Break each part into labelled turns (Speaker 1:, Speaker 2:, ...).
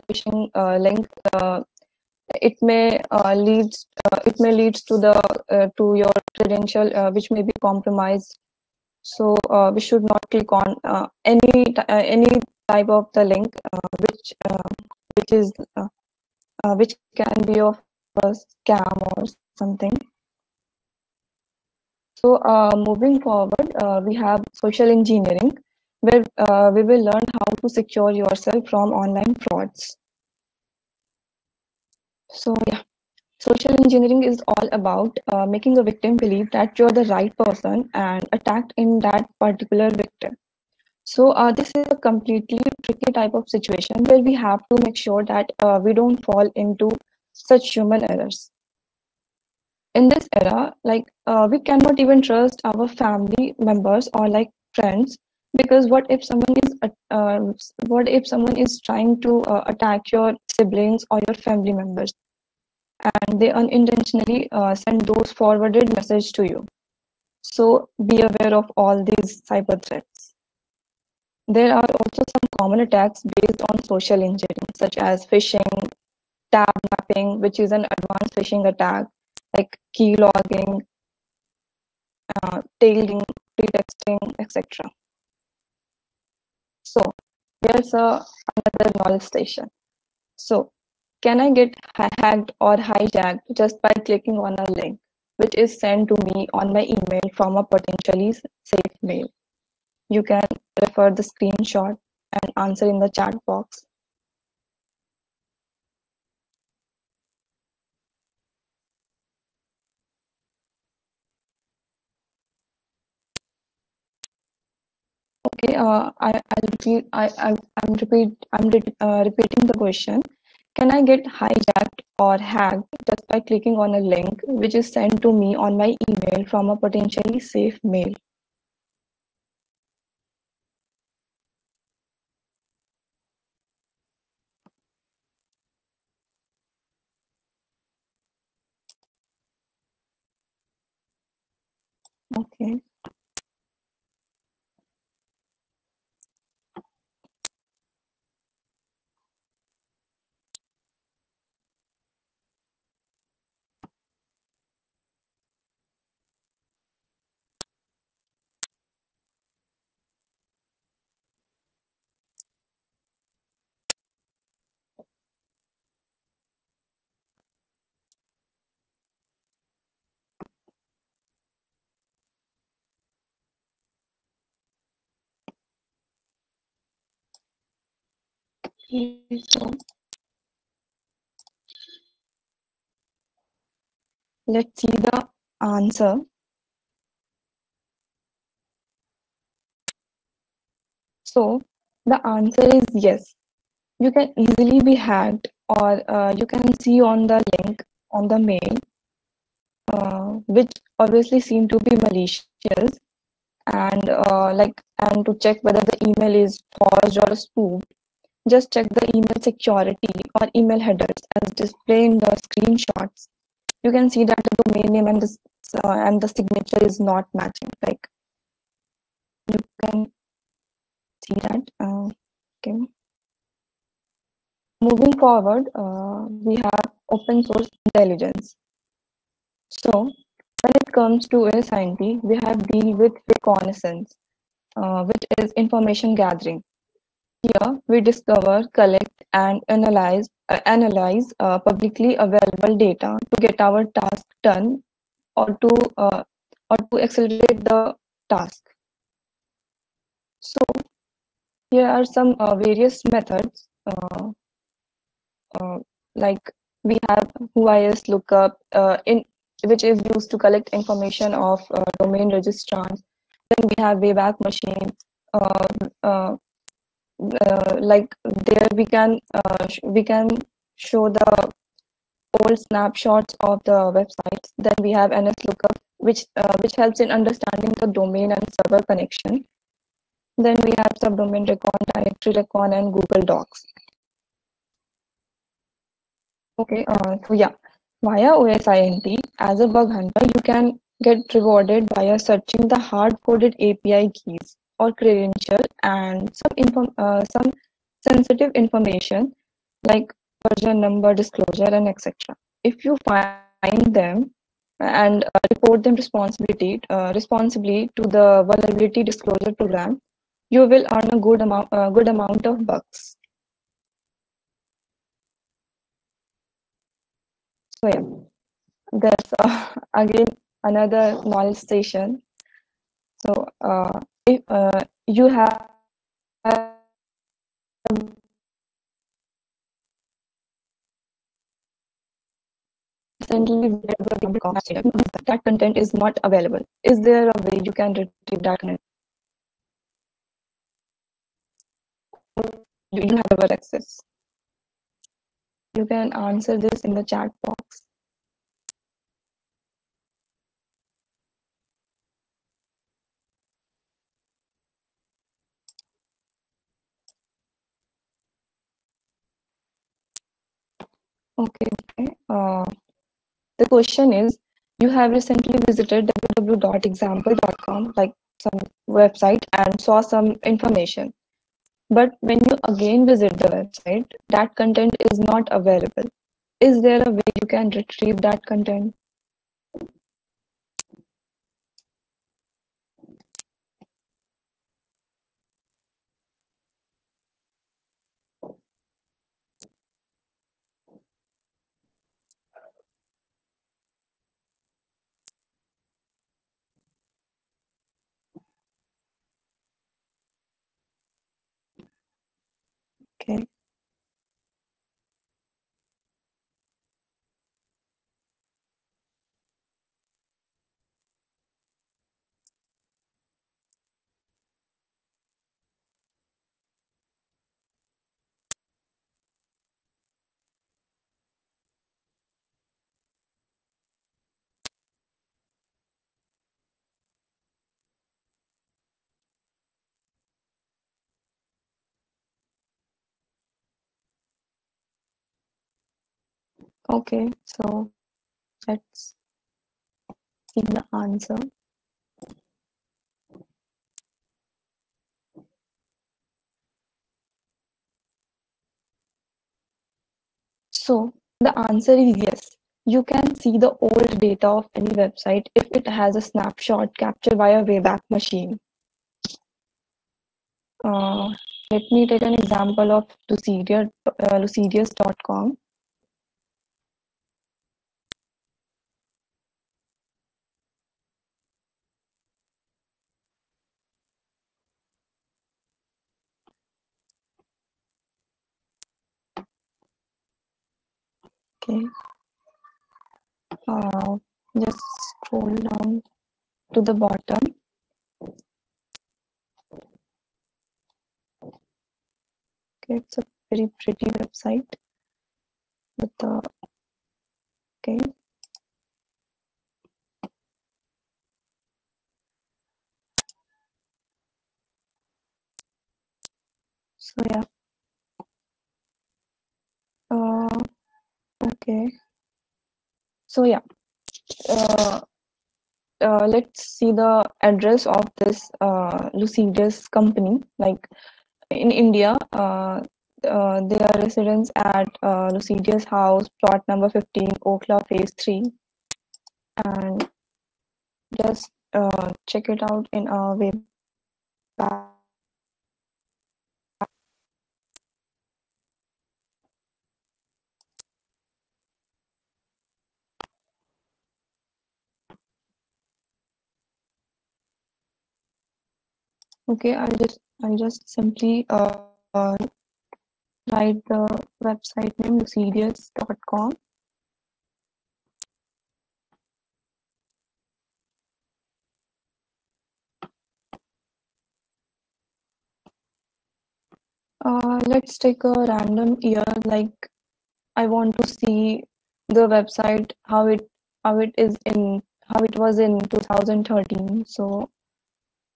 Speaker 1: phishing link, it may leads to your credential, which may be compromised. So we should not click on any type of the link which is which can be of a scam or something. So moving forward, we have social engineering, where we will learn how to secure yourself from online frauds. So yeah, social engineering is all about making a victim believe that you're the right person and attacked in that particular victim. So this is a completely tricky type of situation where we have to make sure that we don't fall into such human errors. In this era, like we cannot even trust our family members or like friends, because what if someone is trying to attack your siblings or your family members, and they unintentionally send those forwarded message to you. So be aware of all these cyber threats. There are also some common attacks based on social engineering, such as phishing, tab mapping, which is an advanced phishing attack, like key logging, tailing, pretexting, etc. So here's another knowledge station. So can I get hacked or hijacked just by clicking on a link which is sent to me on my email from a potentially safe mail? You can refer the screenshot and answer in the chat box. Okay, I'm repeating the question. Can I get hijacked or hacked just by clicking on a link which is sent to me on my email from a potentially safe mail? Okay. So let's see the answer. So the answer is yes. You can easily be hacked, or you can see on the link on the mail, which obviously seem to be malicious, and and to check whether the email is forged or spoofed, just check the email security or email headers as displayed in the screenshots. You can see that the domain name and the signature is not matching. Like you can see that. Okay. Moving forward, we have open source intelligence. So when it comes to ASINT, we have deal with reconnaissance, which is information gathering. Here we discover, collect, and analyze publicly available data to get our task done, or to accelerate the task. So here are some various methods, like we have WHOIS lookup, which is used to collect information of domain registrants. Then we have Wayback Machine. Like there we can show the old snapshots of the websites. Then we have NSLookup, which helps in understanding the domain and server connection. Then we have Subdomain Recon, Directory Recon, and Google Docs. Okay, so yeah, via OSINT, as a bug hunter, you can get rewarded by searching the hard-coded API keys or credential and some sensitive information like version number, disclosure, and etc. If you find them and report them responsibly to the vulnerability disclosure program, you will earn a good amount of bucks. So yeah, there's again another knowledge station. So if you have recently that content is not available, is there a way you can retrieve that content? You have ever access? You can answer this in the chat box. Okay. The question is, you have recently visited www.example.com, like some website, and saw some information. But when you again visit the website, that content is not available. Is there a way you can retrieve that content? Okay. Okay. So let's see the answer. So the answer is yes. You can see the old data of any website if it has a snapshot captured by a Wayback Machine. Uh, Let me take an example of Lucidius.com. Okay. Just scroll down to the bottom. Okay, it's a very pretty website with the okay. So yeah. Uh, okay. So yeah. Uh, let's see the address of this Lucidius company. Like in India, their residence at Lucidius House, plot number 15, Okhla, Phase 3, and just check it out in our web. Okay, I'll just simply write the website name lucidius.com. Let's take a random year, like I want to see the website how it was in 2013. So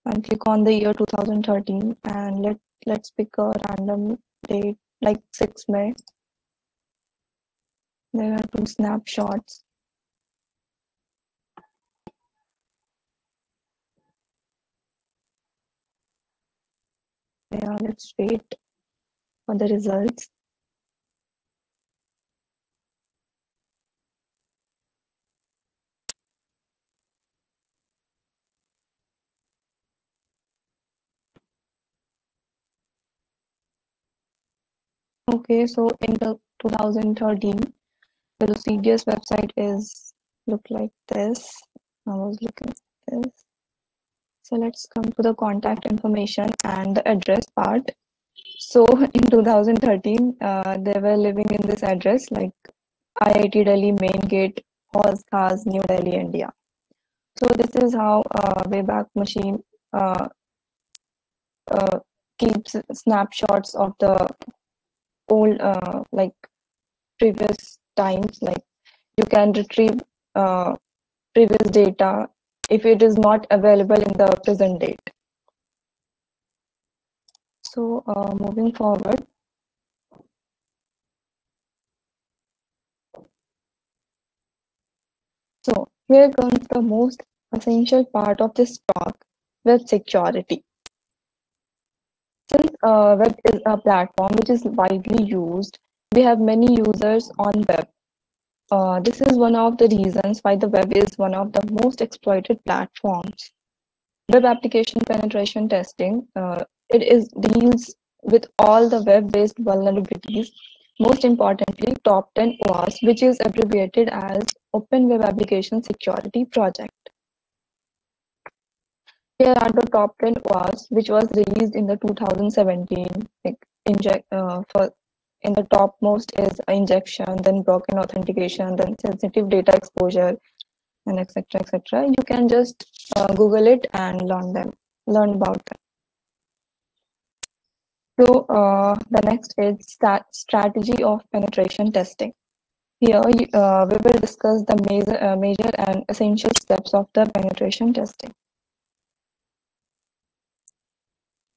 Speaker 1: I'll click on the year 2013 and let's pick a random date like 6 May. There are two snapshots. Yeah, let's wait for the results. Okay, so in the 2013, the Lucidius website is look like this. I was looking at this. So let's come to the contact information and the address part. So in 2013, they were living in this address like IIT Delhi Main Gate, Hauz Khas, New Delhi, India. So this is how Wayback Machine uh, uh, keeps snapshots of the old like previous times. Like you can retrieve previous data if it is not available in the present date. So moving forward, so here comes the most essential part of this talk, web security. Since web is a platform which is widely used, we have many users on web. This is one of the reasons why the web is one of the most exploited platforms. Web application penetration testing, it deals with all the web-based vulnerabilities, most importantly top 10 OWASP, which is abbreviated as Open Web Application Security Project. Here are the top 10 OWASP, which was released in the 2017. Like in the topmost is injection, then broken authentication, then sensitive data exposure, and etc. etc. You can just Google it and learn about them. So the next is strategy of penetration testing. Here we will discuss the major and essential steps of the penetration testing.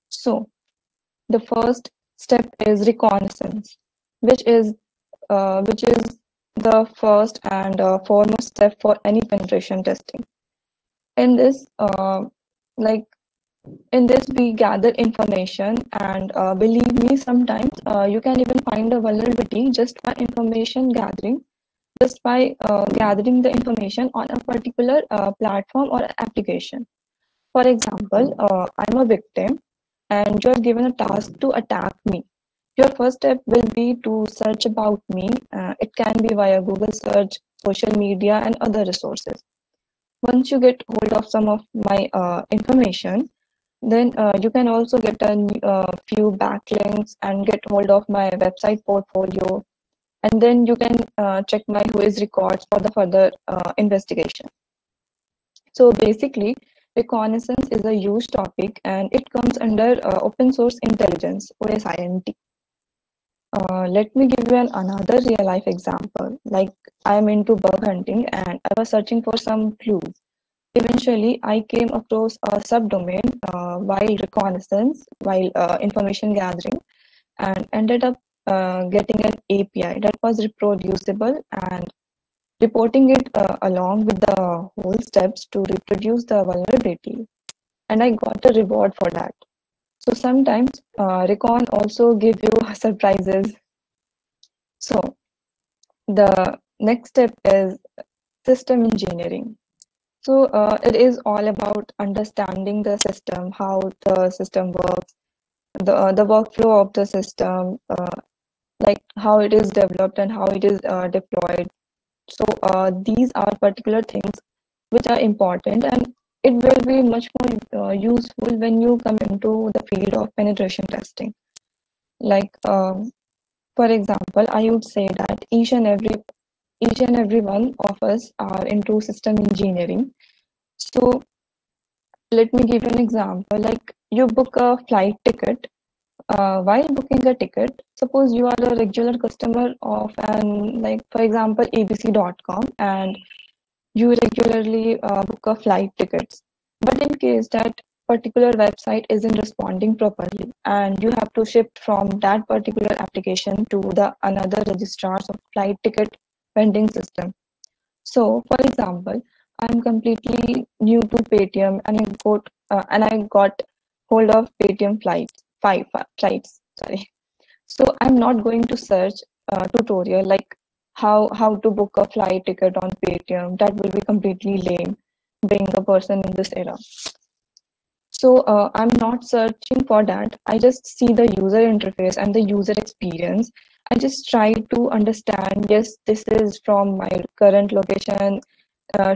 Speaker 1: So the first step is reconnaissance, which is the first and foremost step for any penetration testing. In this, like in this, we gather information, and believe me, sometimes you can even find a vulnerability just by information gathering, just by gathering the information on a particular platform or application. For example, I'm a victim and you're given a task to attack me. Your first step will be to search about me. It can be via Google search, social media, and other resources. Once you get hold of some of my information, then you can also get a few backlinks and get hold of my website portfolio. And then you can check my Whois records for the further investigation. So basically, reconnaissance is a huge topic and it comes under open source intelligence, OSINT. Let me give you another real life example. Like I'm into bug hunting and I was searching for some clues. Eventually, I came across a subdomain while reconnaissance, while information gathering, and ended up getting an API that was reproducible and reporting it along with the whole steps to reproduce the vulnerability. And I got a reward for that. So sometimes Recon also give you surprises. So the next step is system engineering. So it is all about understanding the system, how the system works, the workflow of the system, like how it is developed and how it is deployed. So these are particular things which are important, and it will be much more useful when you come into the field of penetration testing. Like for example, I would say that each and every one of us are into system engineering. So let me give you an example. Like you book a flight ticket. While booking a ticket, suppose you are a regular customer of an, like for example, abc.com, and you regularly book a flight tickets. But in case that particular website isn't responding properly and you have to shift from that particular application to the another registrars of flight ticket vending system. So for example, I'm completely new to Paytm and I got hold of Paytm flights. Sorry. So I'm not going to search a tutorial like how to book a flight ticket on Paytm. That will be completely lame, being a person in this era. So I'm not searching for that. I just see the user interface and the user experience. I just try to understand, yes, this is from my current location,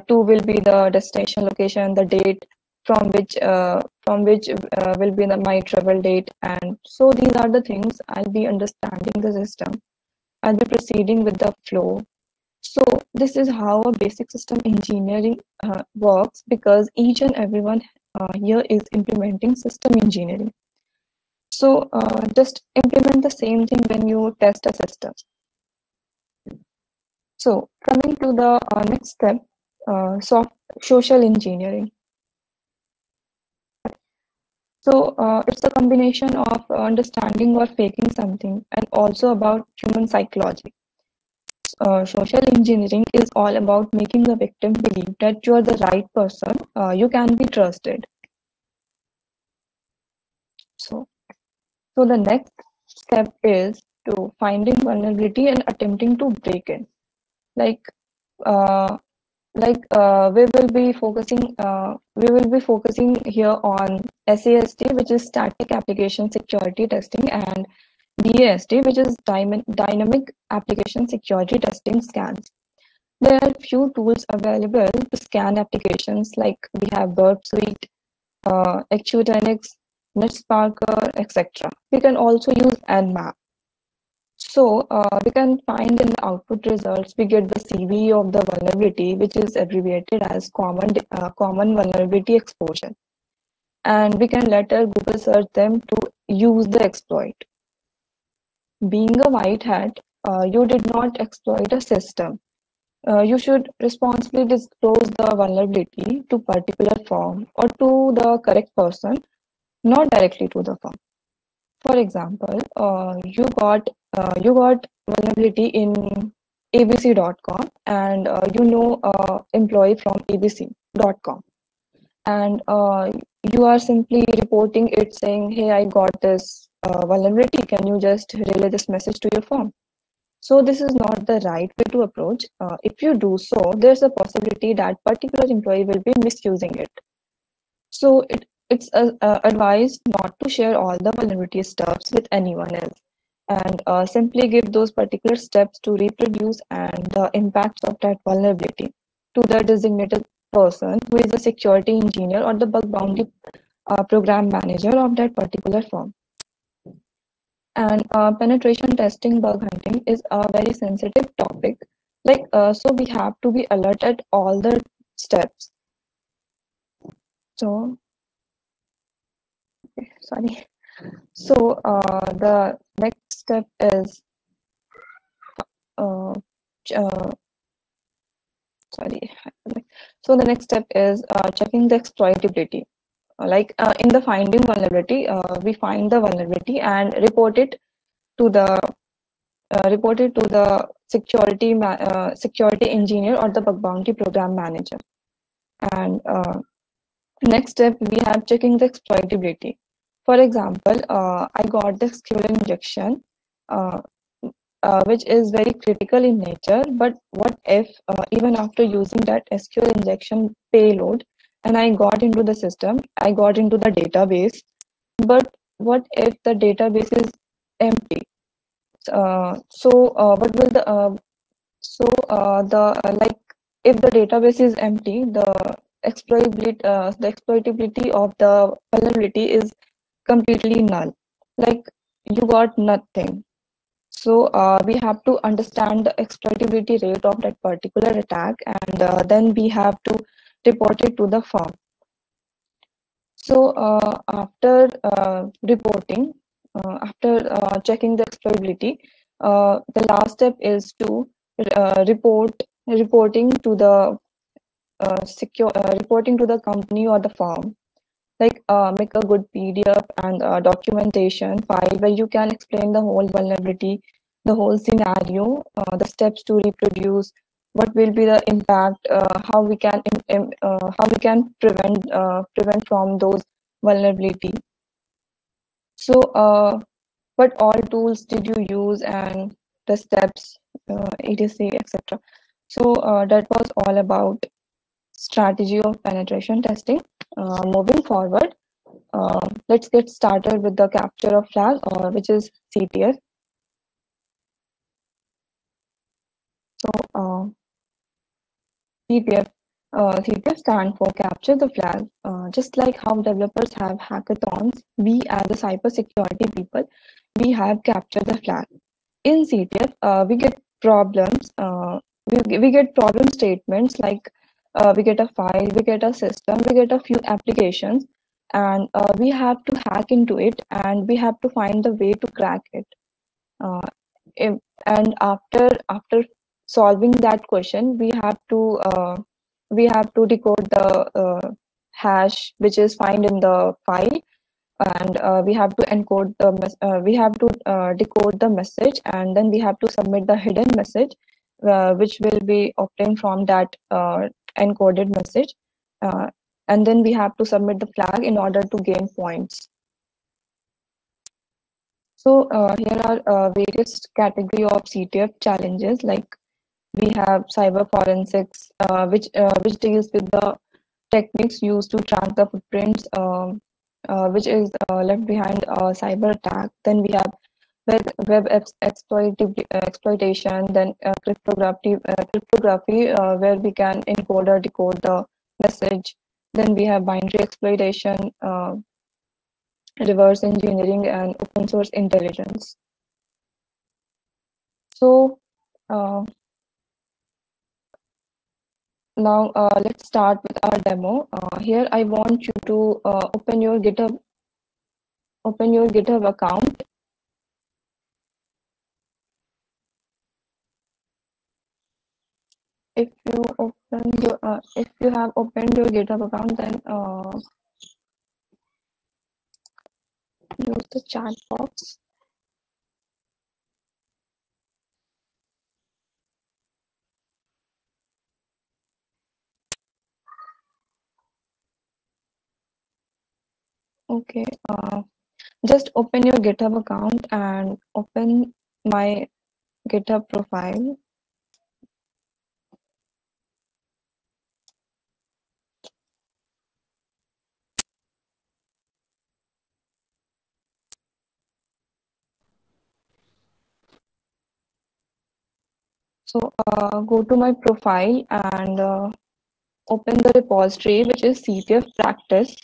Speaker 1: two will be the destination location, the date from which will be my travel date, and so these are the things I'll be understanding the system. I'll be proceeding with the flow. So this is how a basic system engineering works, because each and everyone here is implementing system engineering. So just implement the same thing when you test a system. So coming to the next step, social engineering. So it's a combination of understanding or faking something, and also about human psychology. Social engineering is all about making the victim believe that you are the right person, you can be trusted. So the next step is to finding vulnerability and attempting to break it. Like uh, we will be focusing here on SAST, which is static application security testing, and DAST, which is dynamic application security testing scans. There are few tools available to scan applications, like we have Burp Suite, Acquatinix, NetSparker, etc. We can also use Nmap. So we can find in the output results, we get the CVE of the vulnerability, which is abbreviated as common vulnerability exposure. And we can later Google search them to use the exploit. Being a white hat, you did not exploit a system. You should responsibly disclose the vulnerability to particular firm or to the correct person, not directly to the firm. For example, you got vulnerability in abc.com, and you know employee from abc.com, and you are simply reporting it, saying, hey, I got this vulnerability, can you just relay this message to your firm? So this is not the right way to approach. If you do so, there's a possibility that particular employee will be misusing it. So it's advised not to share all the vulnerability steps with anyone else, and simply give those particular steps to reproduce and the impacts of that vulnerability to the designated person who is a security engineer or the bug bounty program manager of that particular firm. And penetration testing, bug hunting is a very sensitive topic. So we have to be alert at all the steps. So, sorry. So the next step is sorry. So the next step is checking the exploitability. In the finding vulnerability, we find the vulnerability and report it to the security engineer or the bug bounty program manager. And next step, we have checking the exploitability. For example, I got the SQL injection, which is very critical in nature. But what if even after using that SQL injection payload, and I got into the system, I got into the database, but what if the database is empty? What will the so the like if the database is empty, the exploitability of the vulnerability is completely null. Like you got nothing. So we have to understand the exploitability rate of that particular attack, and then we have to report it to the firm. So after reporting, after checking the exploitability, the last step is to reporting to the reporting to the company or the firm. Like make a good PDF and documentation file where you can explain the whole vulnerability, the whole scenario, the steps to reproduce, what will be the impact, how we can prevent from those vulnerability. So what all tools did you use and the steps, etc, etc. So that was all about strategy of penetration testing. Moving forward, let's get started with the capture of flag, which is CTF. So CTF, CTF stand for capture the flag. Just like how developers have hackathons, we as a cybersecurity people, we have capture the flag. In CTF, we get problems. We get problem statements like we get a file, we get a system, we get a few applications, and we have to hack into it, and we have to find the way to crack it. Uh, and after solving that question, we have to decode the hash which is found in the file, and we have to encode the we have to decode the message, and then we have to submit the hidden message, which will be obtained from that encoded message, uh, and then we have to submit the flag in order to gain points. So here are various category of CTF challenges. Like we have cyber forensics, which deals with the techniques used to track the footprints, which is left behind a cyber attack. Then we have exploitation. Then cryptography, where we can encode or decode the message. Then we have binary exploitation, reverse engineering, and open source intelligence. So now let's start with our demo. Here I want you to open your GitHub account. If you have opened your GitHub account, then use the chat box. Okay, just open your GitHub account and open my GitHub profile. So go to my profile and open the repository, which is CTF practice.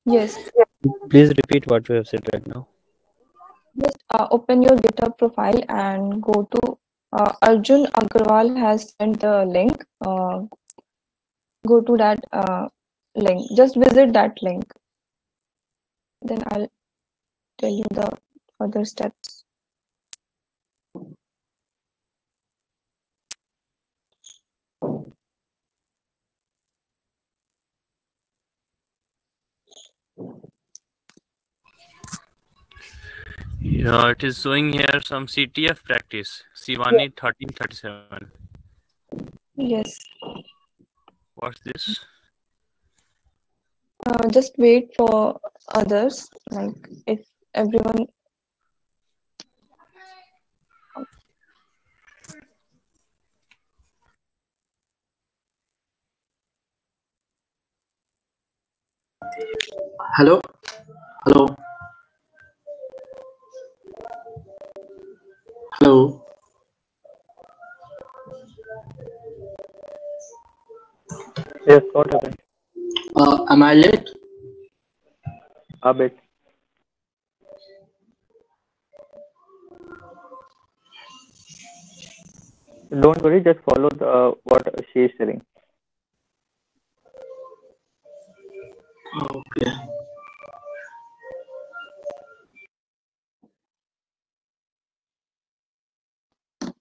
Speaker 1: Yes.
Speaker 2: Please repeat what you have said right now.
Speaker 1: Just open your GitHub profile and go to Arjun Agarwal has sent the link. Go to that link. Just visit that link. Then I'll tell you the other steps.
Speaker 2: Yeah, it is showing here some CTF practice. Shivani 1337.
Speaker 1: Yes.
Speaker 2: What's this?
Speaker 1: Just wait for others. Like if everyone.
Speaker 3: Hello? Hello? Hello?
Speaker 2: Yes, what happened?
Speaker 3: Am I late?
Speaker 2: A bit.
Speaker 4: Don't worry, just follow what she is telling.
Speaker 3: Okay.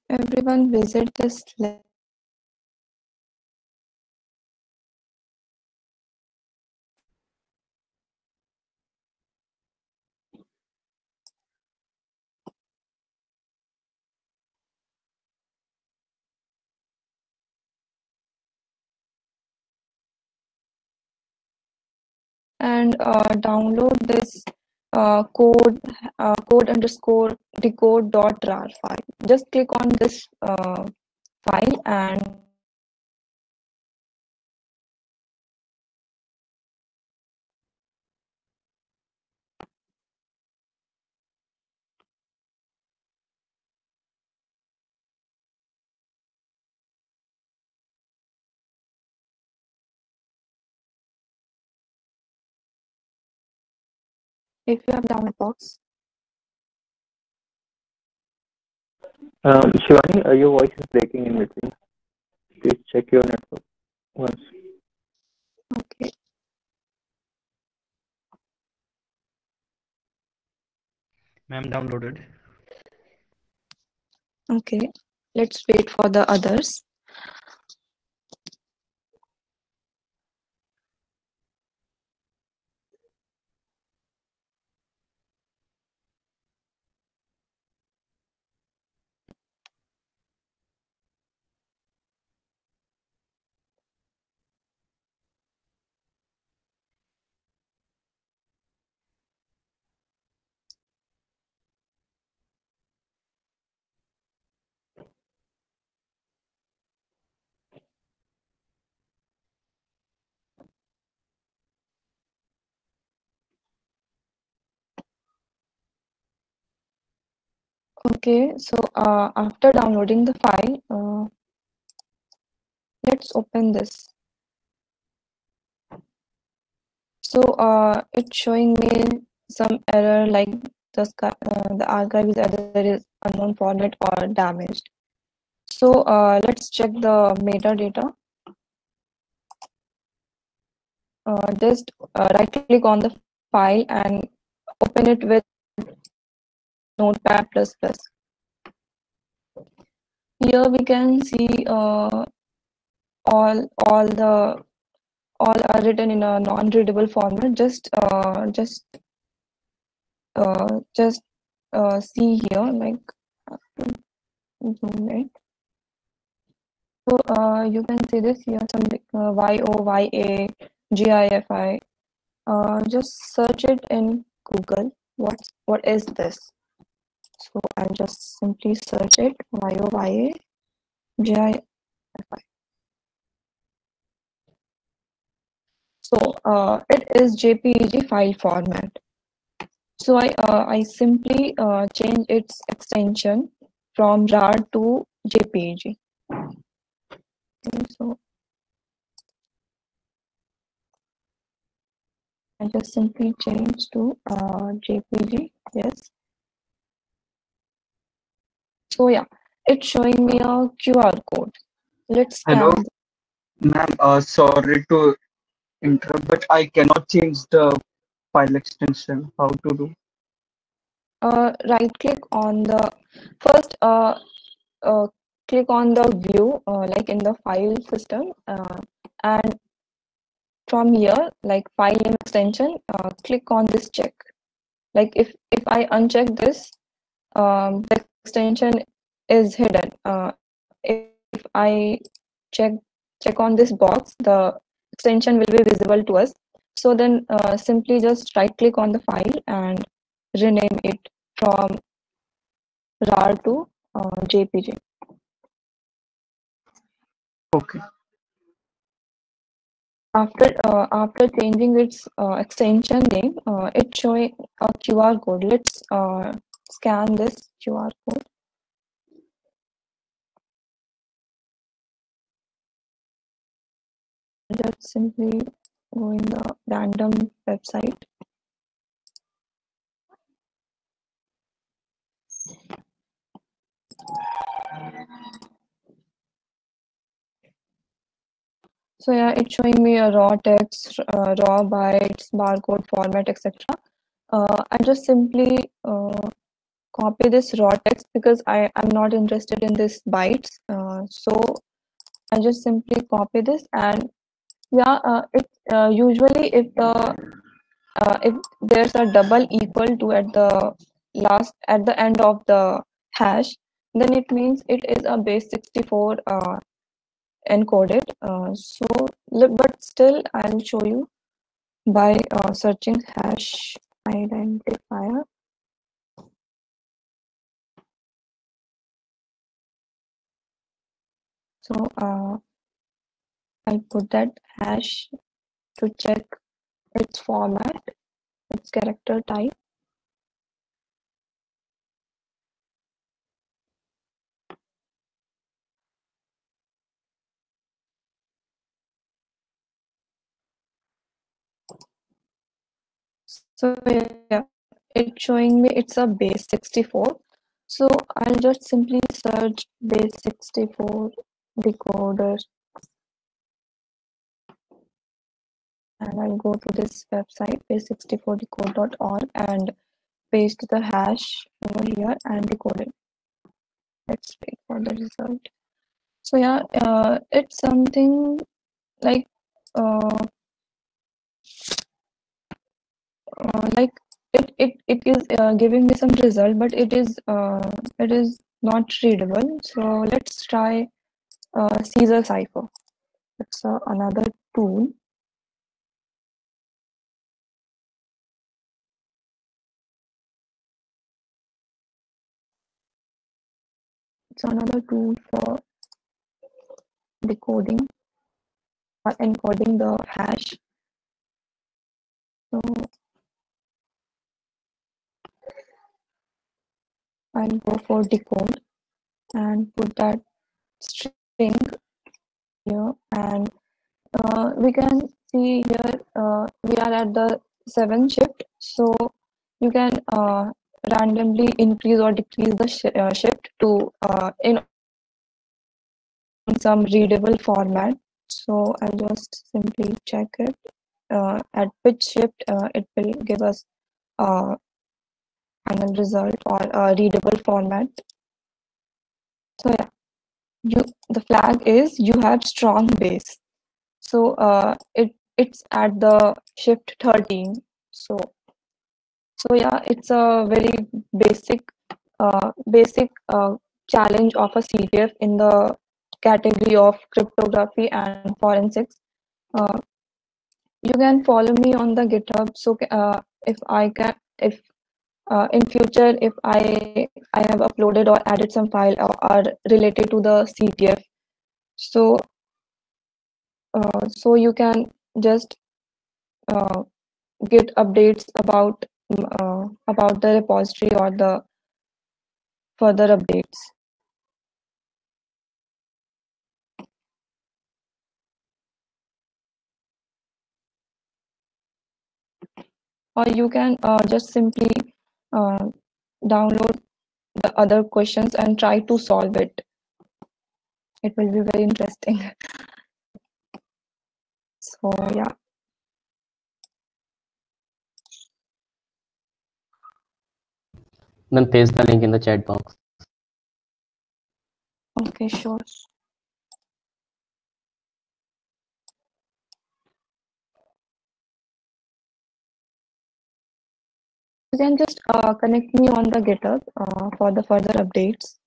Speaker 1: Everyone visit this link. And download this code underscore decode.rar file. Just click on this file and if you have download box.
Speaker 4: Shivani, your voice is breaking in between. Please check your network once.
Speaker 1: Okay.
Speaker 5: Ma'am, downloaded.
Speaker 1: Okay. Let's wait for the others. Okay, so after downloading the file, let's open this. So it's showing me some error like the archive is either is unknown format or damaged. So let's check the metadata. Just right click on the file and open it with Notepad++. Here we can see all are written in a non-readable format. Just see here, like zoom it. So you can see this here, something YOYA GIFI. Just search it in Google. What is this? So I'll just simply search it YOYA GIFI. So it is JPEG file format. So I simply change its extension from RAR to JPEG. Okay, so I just simply change to JPG. Yes. So yeah, it's showing me a QR code. Let's
Speaker 6: Hello,
Speaker 1: scan.
Speaker 6: ma'am. Sorry to interrupt, but I cannot change the file extension. How to do?
Speaker 1: Right click on the first. Uh, Click on the view, like in the file system, and from here, like file name extension, click on this check. Like if I uncheck this, the extension is hidden. If I check check on this box, the extension will be visible to us. So then simply just right click on the file and rename it from RAR to JPG.
Speaker 6: Okay.
Speaker 1: After changing its extension name, it's showing a QR code. Let's scan this QR code. Just simply go in the random website. So yeah, it's showing me a raw text, raw bytes, barcode format, etc. I just simply copy this raw text because I'm not interested in this bytes. So I just simply copy this, and yeah, it usually if there's a double equal to at the end of the hash, then it means it is a base 64 encoded. But still I'll show you by searching hash identifier. So I'll put that hash to check its format, its character type. So yeah, it's showing me it's a base 64. So I'll just simply search base 64 decoder, and I'll go to this website base64decode.org and paste the hash over here and decode it. Let's wait for the result. So yeah, it's something like it is giving me some result, but it is not readable. So let's try Caesar cipher. It's another tool. It's another tool for decoding or encoding the hash. So I'll go for decode and put that string here, and we can see here we are at the 7th shift. So you can randomly increase or decrease the shift to in some readable format. So I'll just simply check it at which shift it will give us final result or a readable format. So yeah, the flag is you have strong base. So it's at the shift 13. So yeah, it's a very basic challenge of a CTF in the category of cryptography and forensics. You can follow me on the GitHub. So if in future, if I have uploaded or added some file are related to the CTF, so you can just get updates about the repository or the further updates. Or you can just simply download the other questions and try to solve it. It will be very interesting. So yeah.
Speaker 7: Then paste the link in the chat box.
Speaker 1: Okay, sure. You can just connect me on the GitHub for the further updates.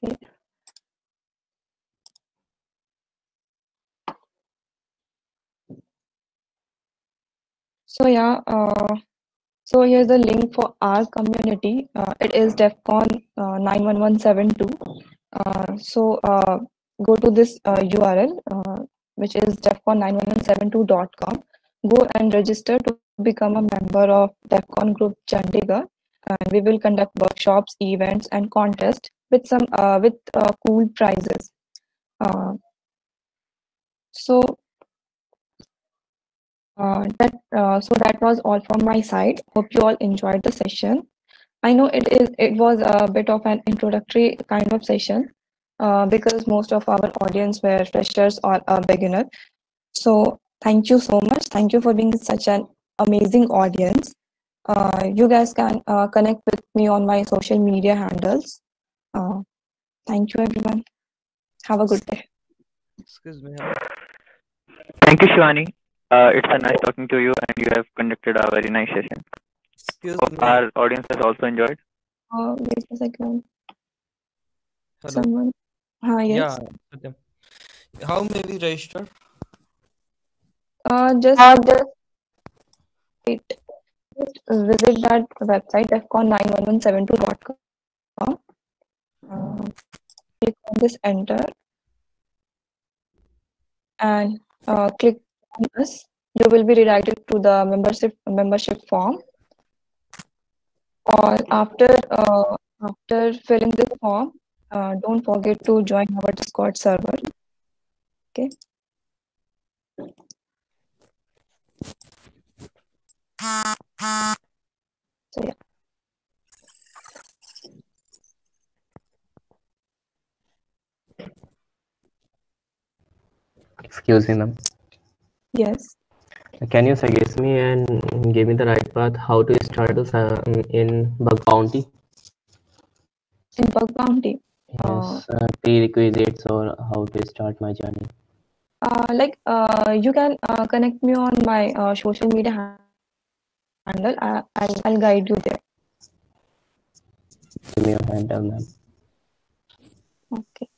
Speaker 1: Okay. So yeah, so here's the link for our community. It is DEFCON 91172. So go to this URL, which is defcon91172.com. Go and register to become a member of DEFCON Group Chandigarh. And we will conduct workshops, events, and contests with some cool prizes. So that was all from my side. Hope you all enjoyed the session. I know it was a bit of an introductory kind of session, because most of our audience were freshers or a beginner. So thank you so much. Thank you for being such an amazing audience. You guys can connect with me on my social media handles. Thank you, everyone. Have a good day.
Speaker 2: Excuse me. Hello.
Speaker 4: Thank you, Shivani. It's a nice talking to you, and you have conducted a very nice session.
Speaker 2: Excuse
Speaker 4: Hope
Speaker 2: me.
Speaker 4: our audience has also enjoyed.
Speaker 1: Wait a second.
Speaker 2: Hello.
Speaker 1: Someone.
Speaker 2: Yeah.
Speaker 1: Yes.
Speaker 2: Satyam. How may we register?
Speaker 1: Just wait. Just visit that website defcon91172.com. Click on this enter and click on us. You will be redirected to the membership form. Or after filling this form, don't forget to join our Discord server. Okay. So yeah.
Speaker 7: Excuse me, ma'am.
Speaker 1: Yes.
Speaker 7: Can you suggest me and give me the right path how to start this in bug bounty?
Speaker 1: In bug bounty.
Speaker 7: Yes, prerequisites or how to start my journey.
Speaker 1: You can connect me on my social media handle. I'll guide you there.
Speaker 7: Give me your handle, ma'am.
Speaker 1: Okay.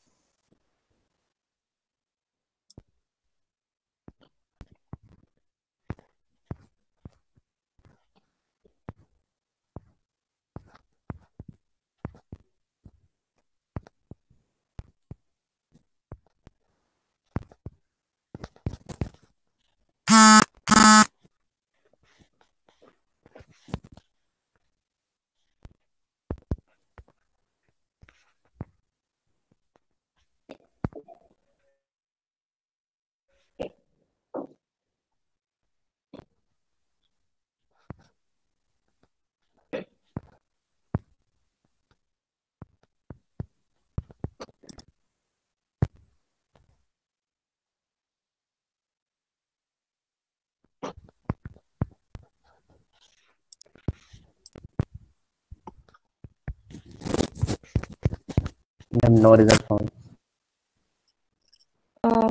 Speaker 7: Ma'am, no result found.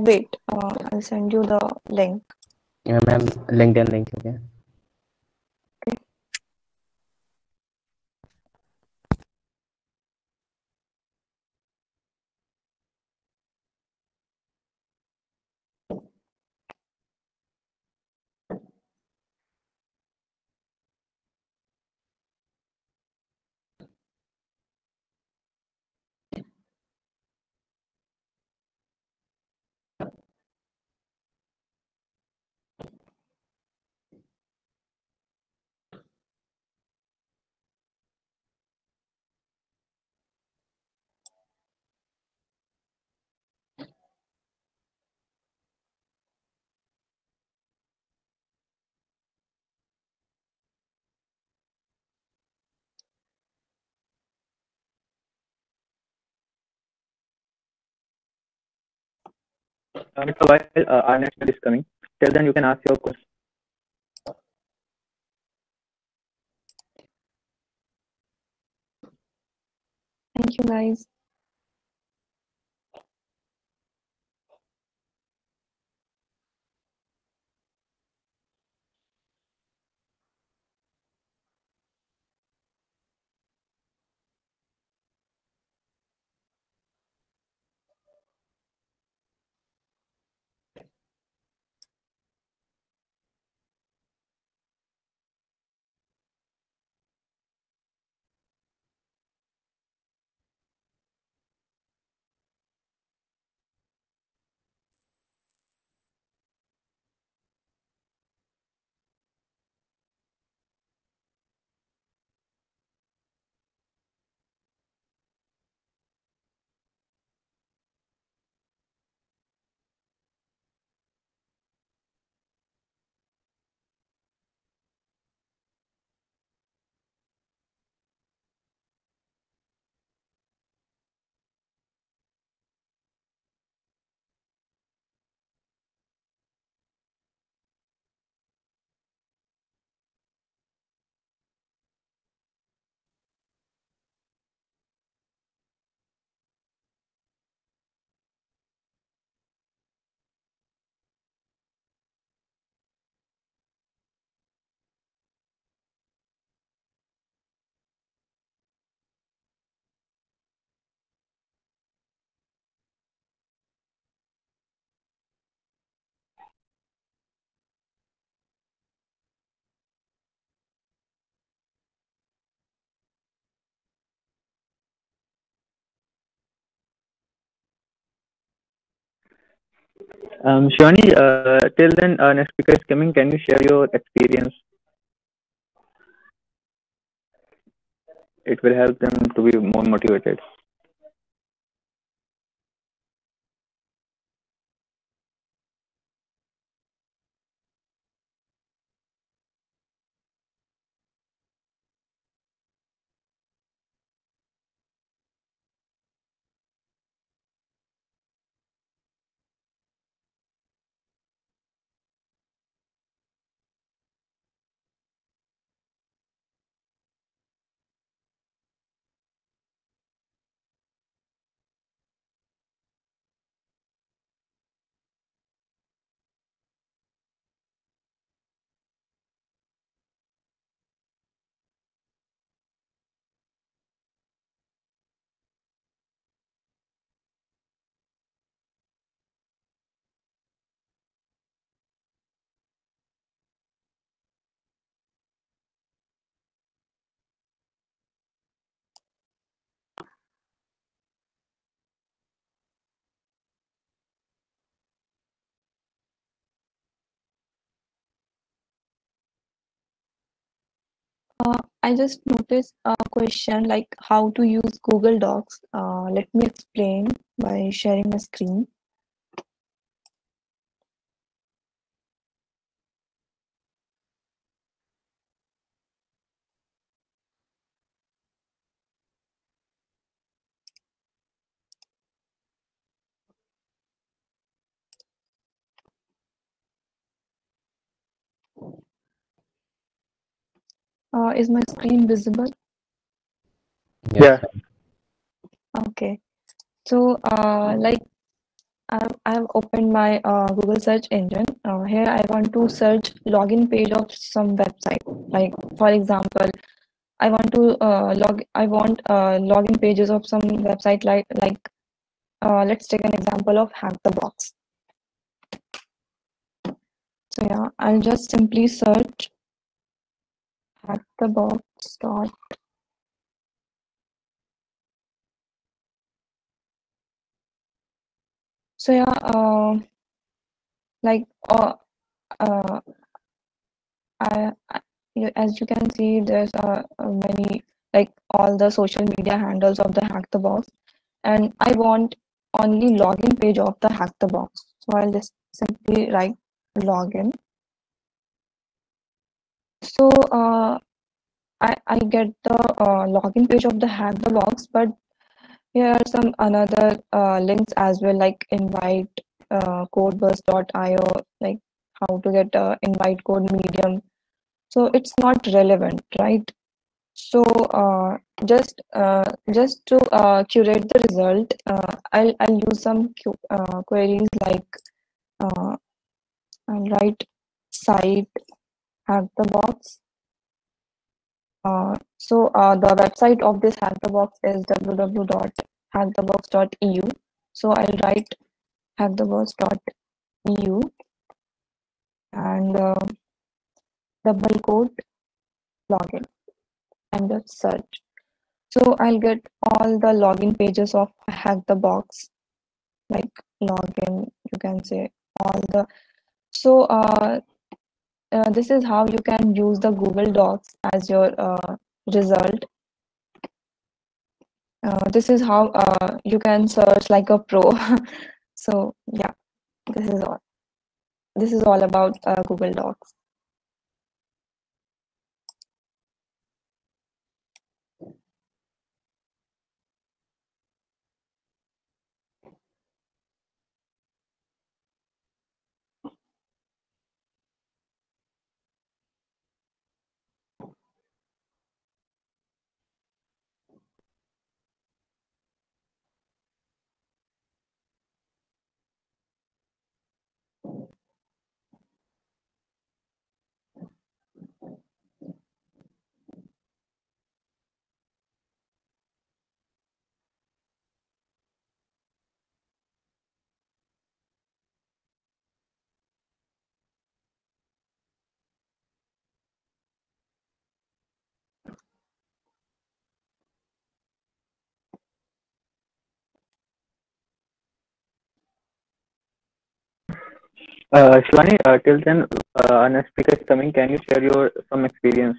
Speaker 1: Wait. I'll send you the link.
Speaker 7: Yeah, ma'am, LinkedIn link, okay?
Speaker 4: Mr. While our next speaker is coming, till then you can ask your question.
Speaker 1: Thank you, guys.
Speaker 4: Shivani, till then, next speaker is coming. Can you share your experience? It will help them to be more motivated.
Speaker 1: I just noticed a question like how to use Google Docs. Let me explain by sharing my screen. Is my screen visible?
Speaker 4: Yeah.
Speaker 1: Okay. So, like I've opened my Google search engine. Here I want to search login page of some website. Like for example, I want to login pages of some website like let's take an example of Hack the Box. So yeah, I'll just simply search hackthebox dot. So yeah, like uh, as you can see, there's many like all the social media handles of the Hack the Box, and I want only login page of the Hack the Box. So I'll just simply write login. So I get the login page of the Hack the Box, but here are some another links as well, like invite codeburst.io, like how to get invite code medium. So it's not relevant, right? So just to curate the result, I'll use some queries like I'll write site hack the box. So the website of this hack the box is www.hackthebox.eu. So I'll write hackthebox.eu and double quote login and just search. So I'll get all the login pages of Hack the Box, like login, you can say all the. So this is how you can use the Google Docs as your result. This is how you can search like a pro. So yeah, this is all. This is all about Google Docs.
Speaker 4: Shivani, till then, our next speaker is coming. Can you share your some experience?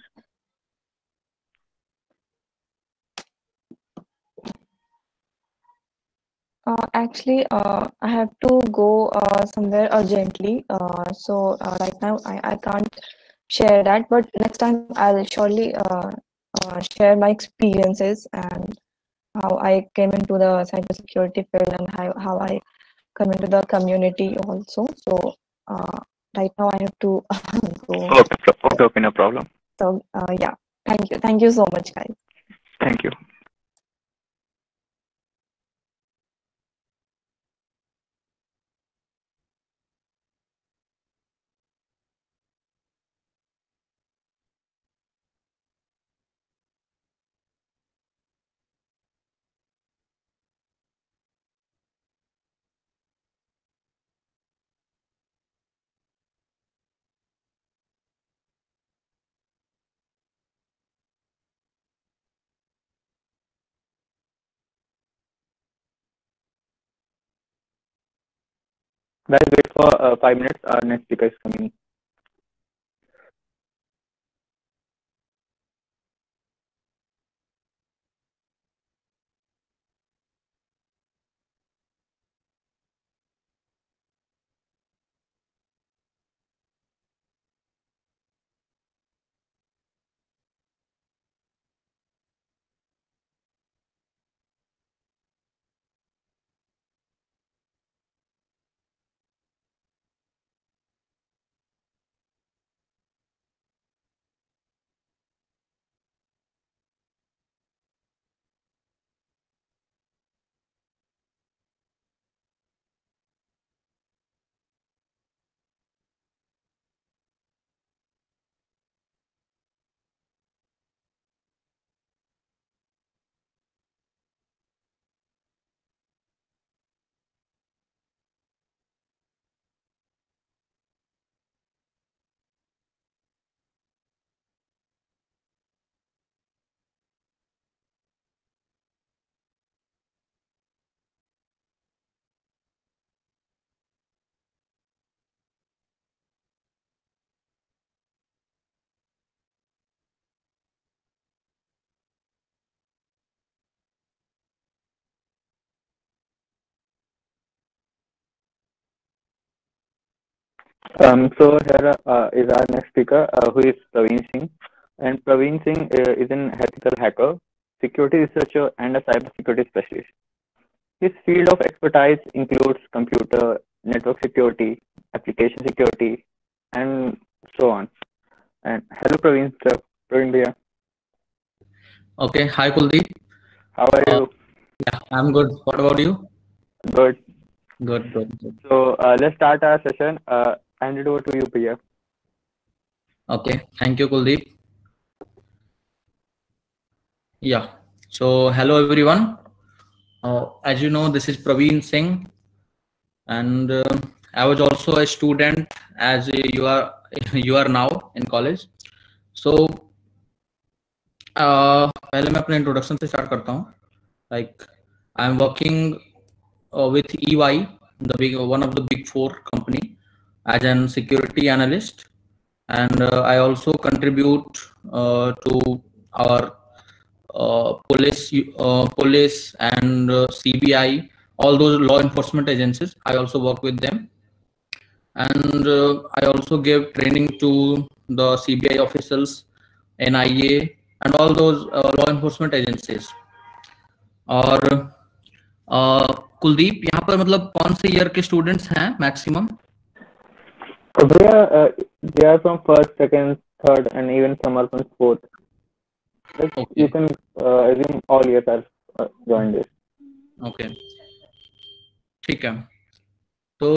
Speaker 1: Actually, I have to go somewhere urgently. So right now I can't share that, but next time I'll surely share my experiences and how I came into the cybersecurity field and how I come into the community also. So right now I have to go.
Speaker 4: Okay, no problem.
Speaker 1: So yeah, thank you so much, guys.
Speaker 4: Thank you. Guys, wait for 5 minutes. Our next speaker is coming. So here is our next speaker, who is Praveen Singh. And Praveen Singh is an ethical hacker, security researcher, and a cybersecurity specialist. His field of expertise includes computer, network security, application security, and so on. And hello, Praveen. Sir. Praveen Bhaiya.
Speaker 8: Okay, hi Kuldeep.
Speaker 4: How are you?
Speaker 8: Yeah, I'm good. What about you?
Speaker 4: Good.
Speaker 8: Good.
Speaker 4: So let's start our session. Hand it over to you, Bhaiya.
Speaker 8: Okay, thank you, Kuldeep. Yeah, so hello everyone. As you know, this is Praveen Singh, and I was also a student as you are now in college. So पहले मैं अपने introduction से start करता हूँ. Like I am working with EY, one of the big 4 company, as an security analyst, and I also contribute to our police and CBI, all those law enforcement agencies. I also work with them, and I also give training to the CBI officials, NIA, and all those law enforcement agencies. और कुलदीप, यहाँ पर मतलब कौन से year के students हैं maximum?
Speaker 4: They are from first, second, third, and even some are from fourth. Okay. You can assume all years are joined this.
Speaker 8: Okay. ठीक है. तो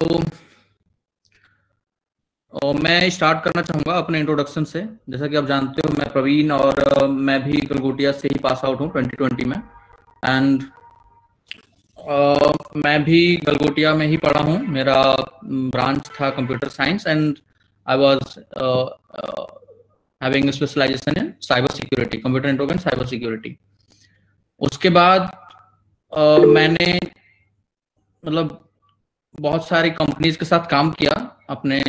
Speaker 8: मैं स्टार्ट करना चाहूँगा अपने इंट्रोडक्शन से. जैसा कि आप जानते हो, मैं प्रवीण और मैं भी गलगोटिया से ही पास आउट हूँ 2020 में, एंड मैं भी गलगोटिया में ही पढ़ा हूँ. मेरा ब्रांच था computer science, and I was having specialization in cyber security, computer network and cyber security. उसके बाद मैंने मतलब बहुत सारी कंपनीज के साथ काम किया अपने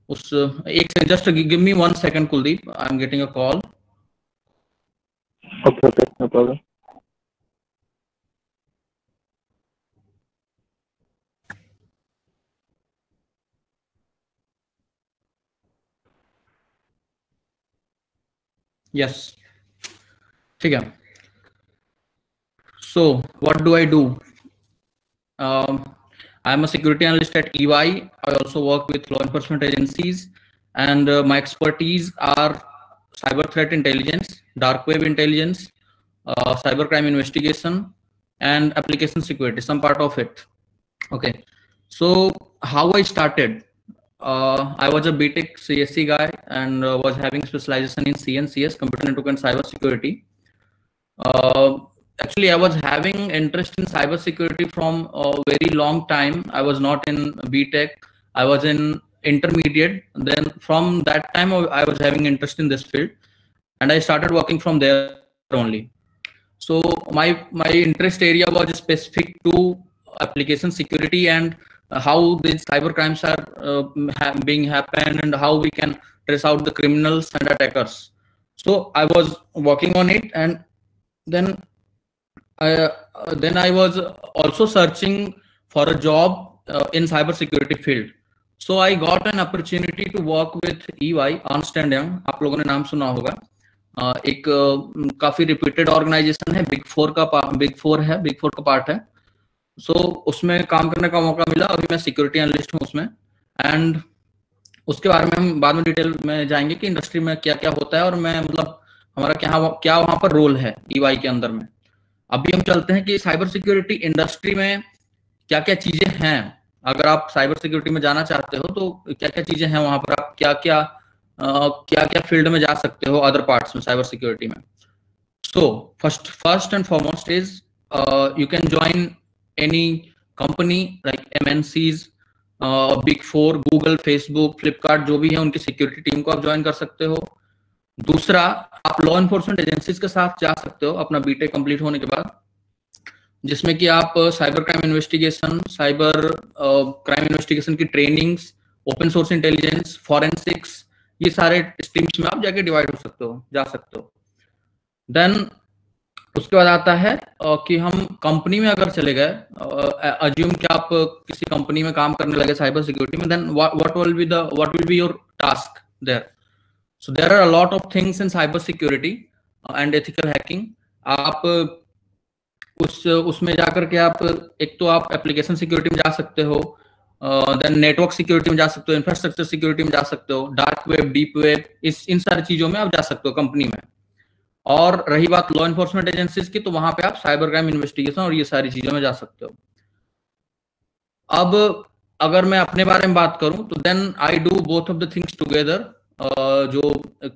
Speaker 8: उस एक just give me 1 second Kuldeep, I am getting a call.
Speaker 4: Okay, no problem.
Speaker 8: Yes, ठीक है. So what do I do? I am a security analyst at EY. I also work with law enforcement agencies, and my expertise are cyber threat intelligence, dark web intelligence, cybercrime investigation, and application security, some part of it. Okay, so how I started? I was a BTech CSC guy and was having specialization in CNCS, computer network and cyber security. Actually, I was having interest in cybersecurity from a very long time. I was not in BTech. I was in intermediate. Then from that time, I was having interest in this field, and I started working from there only. So my interest area was specific to application security and how these cyber crimes are being happened and how we can trace out the criminals and attackers. So I was working on it, and then I was also searching for a job in cybersecurity field. So I got an opportunity to work with EY, Ernst & Young. आप लोगों ने नाम सुना होगा. एक काफी reputed organisation है, big four का पार्ट है. सो उसमें काम करने का मौका मिला. अभी मैं सिक्योरिटी एनालिस्ट हूँ उसमें, एंड उसके बारे में हम बाद में डिटेल में जाएंगे कि इंडस्ट्री में क्या क्या होता है और मैं मतलब हमारा क्या वहां पर रोल है EY के अंदर में. अभी हम चलते हैं कि साइबर सिक्योरिटी इंडस्ट्री में क्या क्या चीजें हैं. अगर आप साइबर सिक्योरिटी में जाना चाहते हो तो क्या क्या चीजें हैं वहां पर, आप क्या क्या फील्ड में जा सकते हो अदर पार्ट्स में साइबर सिक्योरिटी में. So first and foremost is you can join any company like MNCs, big 4, Google, Facebook, Flipkart, जो भी है उनकी सिक्योरिटी टीम को आप ज्वाइन कर सकते हो. दूसरा, आप लॉ एनफोर्समेंट एजेंसीज के साथ जा सकते हो अपना बीटेक कंप्लीट होने के बाद, जिसमें कि आप cyber crime investigation, cyber crime investigation की trainings, open source intelligence, forensics, ये सारे स्ट्रीम्स में आप जाके डिवाइड हो सकते हो, जा सकते हो. देन उसके बाद आता है कि हम कंपनी में अगर चले गए, अज्यूम कि आप किसी कंपनी में काम करने लगे साइबर सिक्योरिटी में, then what will be your task there. So there are a lot of things in cyber security and ethical hacking. आप उसमें जाकर के आप एक तो आप एप्लीकेशन सिक्योरिटी में जा सकते हो, देन नेटवर्क सिक्योरिटी में जा सकते हो, इंफ्रास्ट्रक्चर सिक्योरिटी में जा सकते हो, डार्क वेब, डीप वेब, इन सारी चीजों में आप जा सकते हो कंपनी में. और रही बात लॉ एनफोर्समेंट एजेंसीज की, तो वहां पे आप साइबर क्राइम इन्वेस्टिगेशन और ये सारी चीजों में जा सकते हो. अब अगर मैं अपने बारे में बात करूं तो then I do both of the things together. जो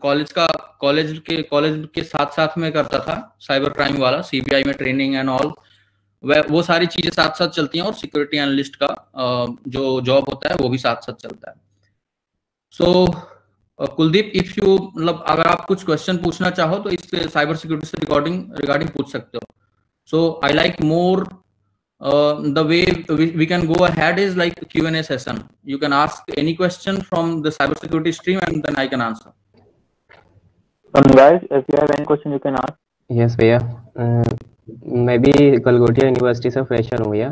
Speaker 8: कॉलेज के साथ में करता था साइबर क्राइम वाला, CBI में ट्रेनिंग एंड ऑल, वो सारी चीजें साथ साथ चलती हैं, और सिक्योरिटी एनालिस्ट का जो जॉब होता है वो भी साथ साथ चलता है. सो कुलदीप, इफ यू मतलब अगर आप कुछ क्वेश्चन पूछना चाहो तो इस साइबर सिक्योरिटी से रिगार्डिंग पूछ सकते हो. So I like more the way we can go ahead is like Q&A session. You can ask any question from the cybersecurity stream and then I can answer.
Speaker 4: Guys, if you have any question, you can ask.
Speaker 7: Yes भैया, मैं भी Galgotia university से fresher हूँ भैया,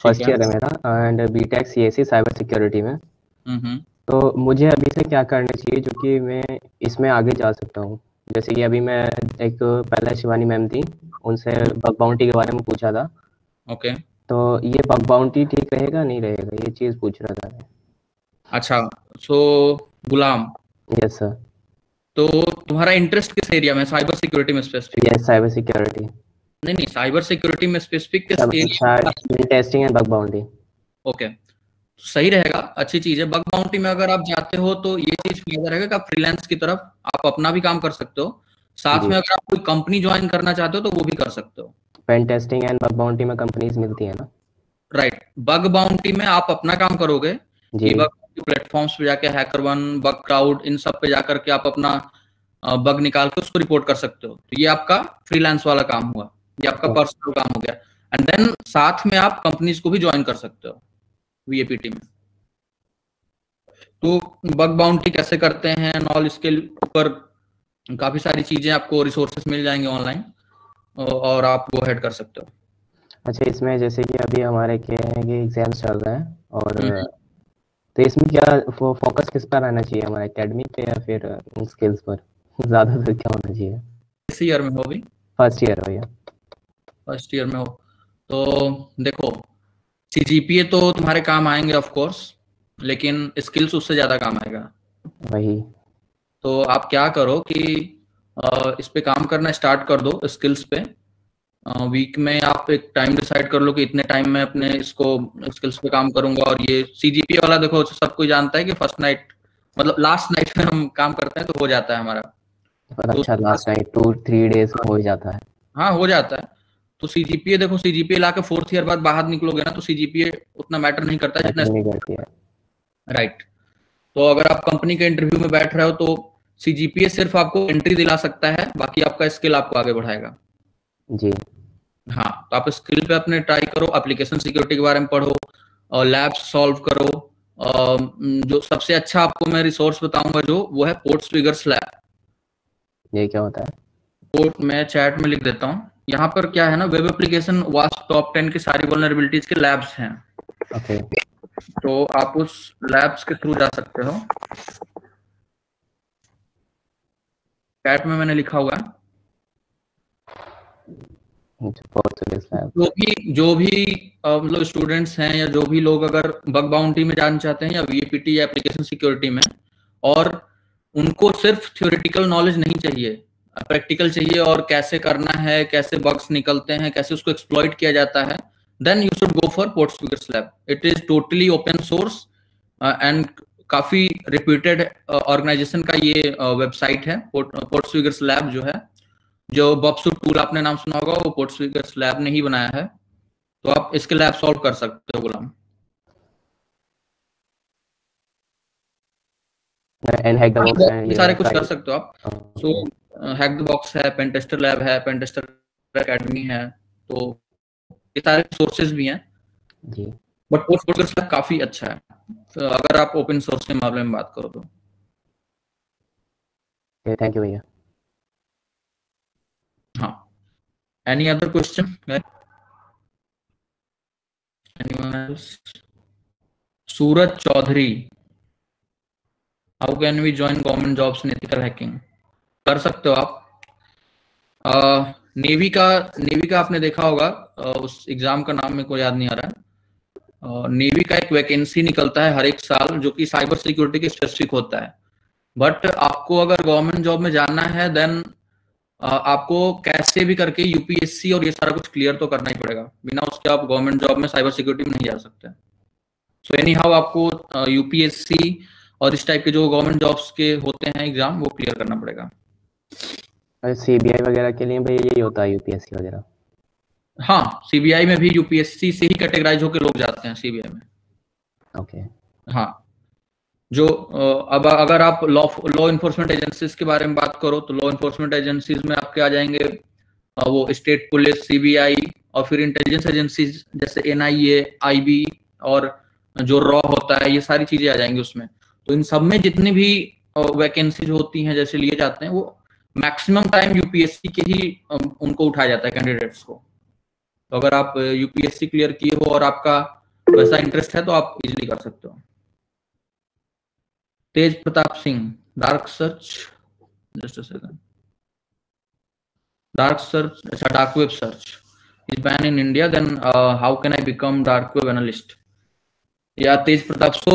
Speaker 7: first year है मेरा, and B Tech CSC cyber security में. तो मुझे अभी से क्या करना चाहिए जो कि मैं इसमें आगे जा सकता हूँ? जैसे कि अभी मैं एक पहले शिवानी मैम थी, उनसे बग बाउंटी के बारे में पूछा था.
Speaker 8: ओके,
Speaker 7: तो ये बग बाउंटी ठीक रहेगा नहीं रहेगा, ये चीज पूछ रहा था.
Speaker 8: अच्छा, सो गुलाम.
Speaker 7: Yes sir.
Speaker 8: तो तुम्हारा इंटरेस्ट किस एरिया में? साइबर सिक्योरिटी में स्पेसिफिक?
Speaker 7: Yes, cyber security.
Speaker 8: नहीं, साइबर सिक्योरिटी में स्पेसिफिक किस area?
Speaker 7: Testing and bug bounty.
Speaker 8: Okay, सही रहेगा, अच्छी चीज है. बग बाउंटी में अगर आप जाते हो तो ये चीज फायदा रहेगा कि आप फ्रीलांस की तरफ आप अपना भी काम कर सकते हो, साथ में अगर आप कोई कंपनी ज्वाइन करना चाहते हो तो वो भी कर सकते हो.
Speaker 7: Pen testing and bug bounty में कंपनीज मिलती है ना?
Speaker 8: राइट. बग बाउंटी में आप अपना काम करोगे, बग प्लेटफॉर्म्स पे जाके, HackerOne, बग क्राउड, इन सब पे जाकर के आप अपना बग निकाल के उसको रिपोर्ट कर सकते हो. तो ये आपका फ्रीलांस वाला काम हुआ, ये आपका पर्सनल काम हो गया. एंड देन साथ में आप कंपनीज को भी ज्वाइन कर सकते हो VAPT में. तो बग बाउंटी कैसे करते हैं ऑल, इसके ऊपर काफी सारी चीजें आपको रिसोर्सेस मिल जाएंगे ऑनलाइन और आप वो हेड कर सकते हो।
Speaker 7: अच्छा, इसमें जैसे कि अभी हमारे क्या है कि एग्जाम्स चल रहे हैं और तो इसमें क्या फोकस किस पर रहना चाहिए, हमारे एकेडमिक पे या फिर स्किल्स पर ज्यादातर क्या होना चाहिए?
Speaker 8: किस ईयर में हो अभी?
Speaker 7: फर्स्ट ईयर हो या
Speaker 8: फर्स्ट ईयर में हो तो देखो CGPA तो तुम्हारे काम आएंगे ऑफ कोर्स, लेकिन स्किल्स उससे ज्यादा काम आएगा।
Speaker 7: वही
Speaker 8: तो आप क्या करो कि इस पे काम करना स्टार्ट कर दो स्किल्स पे। वीक में आप एक टाइम डिसाइड कर लो कि इतने टाइम में अपने इसको स्किल्स पे काम करूंगा। और ये CGPA वाला देखो सब कोई जानता है कि फर्स्ट नाइट मतलब लास्ट नाइट में हम काम करते हैं तो हो जाता है हमारा।
Speaker 7: अच्छा, लास्ट नाइट 2-3 डेज में हो जाता है।
Speaker 8: हाँ हो जाता है। तो CGPA देखो, CGPA ला के 4th ईयर बाद बाहर निकलोगे ना तो CGPA उतना मैटर नहीं करता जितना
Speaker 7: नहीं करती है।
Speaker 8: राइट। तो अगर आप कंपनी के इंटरव्यू में बैठ रहे हो तो CGPA सिर्फ आपको एंट्री दिला सकता है, बाकी आपका स्किल आपको आगे बढ़ाएगा।
Speaker 7: जी
Speaker 8: हाँ, तो आप स्किल पे अपने ट्राई करो, एप्लीकेशन सिक्योरिटी के बारे में पढ़ो और लैब्स सॉल्व करो। जो सबसे अच्छा आपको मैं रिसोर्स बताऊंगा जो वो है पोर्टस्विगर्स लैब।
Speaker 7: ये क्या होता है?
Speaker 8: पोर्ट मैं चैट में लिख देता हूँ। यहाँ पर क्या है ना, वेब एप्लीकेशन वास्प टॉप 10 की सारी वल्नरेबिलिटीज के लैब्स हैं।
Speaker 7: ओके,
Speaker 8: तो आप उस लैब्स के थ्रू जा सकते हो। चैट में मैंने लिखा हुआ है। जो भी मतलब स्टूडेंट्स हैं या जो भी लोग अगर बग बाउंटी में जाना चाहते हैं या VAPT या एप्लीकेशन सिक्योरिटी में, और उनको सिर्फ थ्योरेटिकल नॉलेज नहीं चाहिए, प्रैक्टिकल चाहिए और कैसे करना है, कैसे बग्स निकलते हैं, कैसे उसको एक्सप्लॉइट किया जाता है, then you should go for PortSwigger's lab. It is totally open source and काफी रिप्यूटेड ऑर्गेनाइजेशन का ये वेबसाइट है। पोर्टस्विगर्स लैब जो है, जो बॉक्सूट टूल आपने नाम सुना होगा, वो पोर्टस्विगर्स लैब ने ही बनाया है। तो आप इसके लैब सॉल्व कर सकते हो गुलाम। ये सारे कुछ कर सकते हो आप। सो हैक द बॉक्स है, पेनटेस्टर लैब है, पेनटेस्टर एकेडमी है, तो ये सारे सोर्सेज भी हैं
Speaker 7: जी।
Speaker 8: बट पोर्टस्विगर्स लैब काफी अच्छा है तो अगर आप ओपन सोर्स के मामले में बात करो तो।
Speaker 7: थैंक यू भैया।
Speaker 8: हाँ, any other question? Anyone else? Suraj Chaudhary, how can we join government jobs in ethical hacking? कर सकते हो आप। नेवी का आपने देखा होगा, उस एग्जाम का नाम मेरे को याद नहीं आ रहा है। नेवी का एक वैकेंसी निकलता है हर एक साल जो कि साइबर सिक्योरिटी के स्पेसिफिक होता है। बट आपको अगर गवर्नमेंट जॉब में जाना है देन आपको कैसे भी करके UPSC और ये सारा कुछ क्लियर तो करना ही पड़ेगा। बिना उसके आप गवर्नमेंट जॉब में साइबर सिक्योरिटी में नहीं जा सकते। सो एनी हाउ आपको UPSC और इस टाइप के जो गवर्नमेंट जॉब्स के होते हैं एग्जाम, वो क्लियर करना पड़ेगा।
Speaker 7: CBI वगैरह के लिए भैया यही होता है, UPSC वगैरह?
Speaker 8: हाँ, CBI में भी UPSC से ही कैटेगराइज होकर लोग जाते हैं CBI में।
Speaker 7: ओके।
Speaker 8: हाँ, जो अब अगर आप लॉ इन्फोर्समेंट एजेंसीज के बारे में बात करो तो लॉ इन्फोर्समेंट एजेंसीज में आपके आ जाएंगे वो स्टेट पुलिस, CBI, और फिर इंटेलिजेंस एजेंसीज जैसे NIA, IB और जो रॉ होता है, ये सारी चीजें आ जाएंगी उसमें। तो इन सब में जितनी भी वैकेंसीज होती हैं जैसे लिए जाते हैं, वो मैक्सिमम टाइम UPSC के ही उनको उठाया जाता है कैंडिडेट्स को। तो अगर आप UPSC क्लियर किए हो और आपका वैसा इंटरेस्ट है तो आप इजिली कर सकते हो। Tej Pratap Singh, dark search, just a second, dark search, अच्छा dark web search is banned in India, then how can I become dark web analyst? Yeah, Tej Pratap. So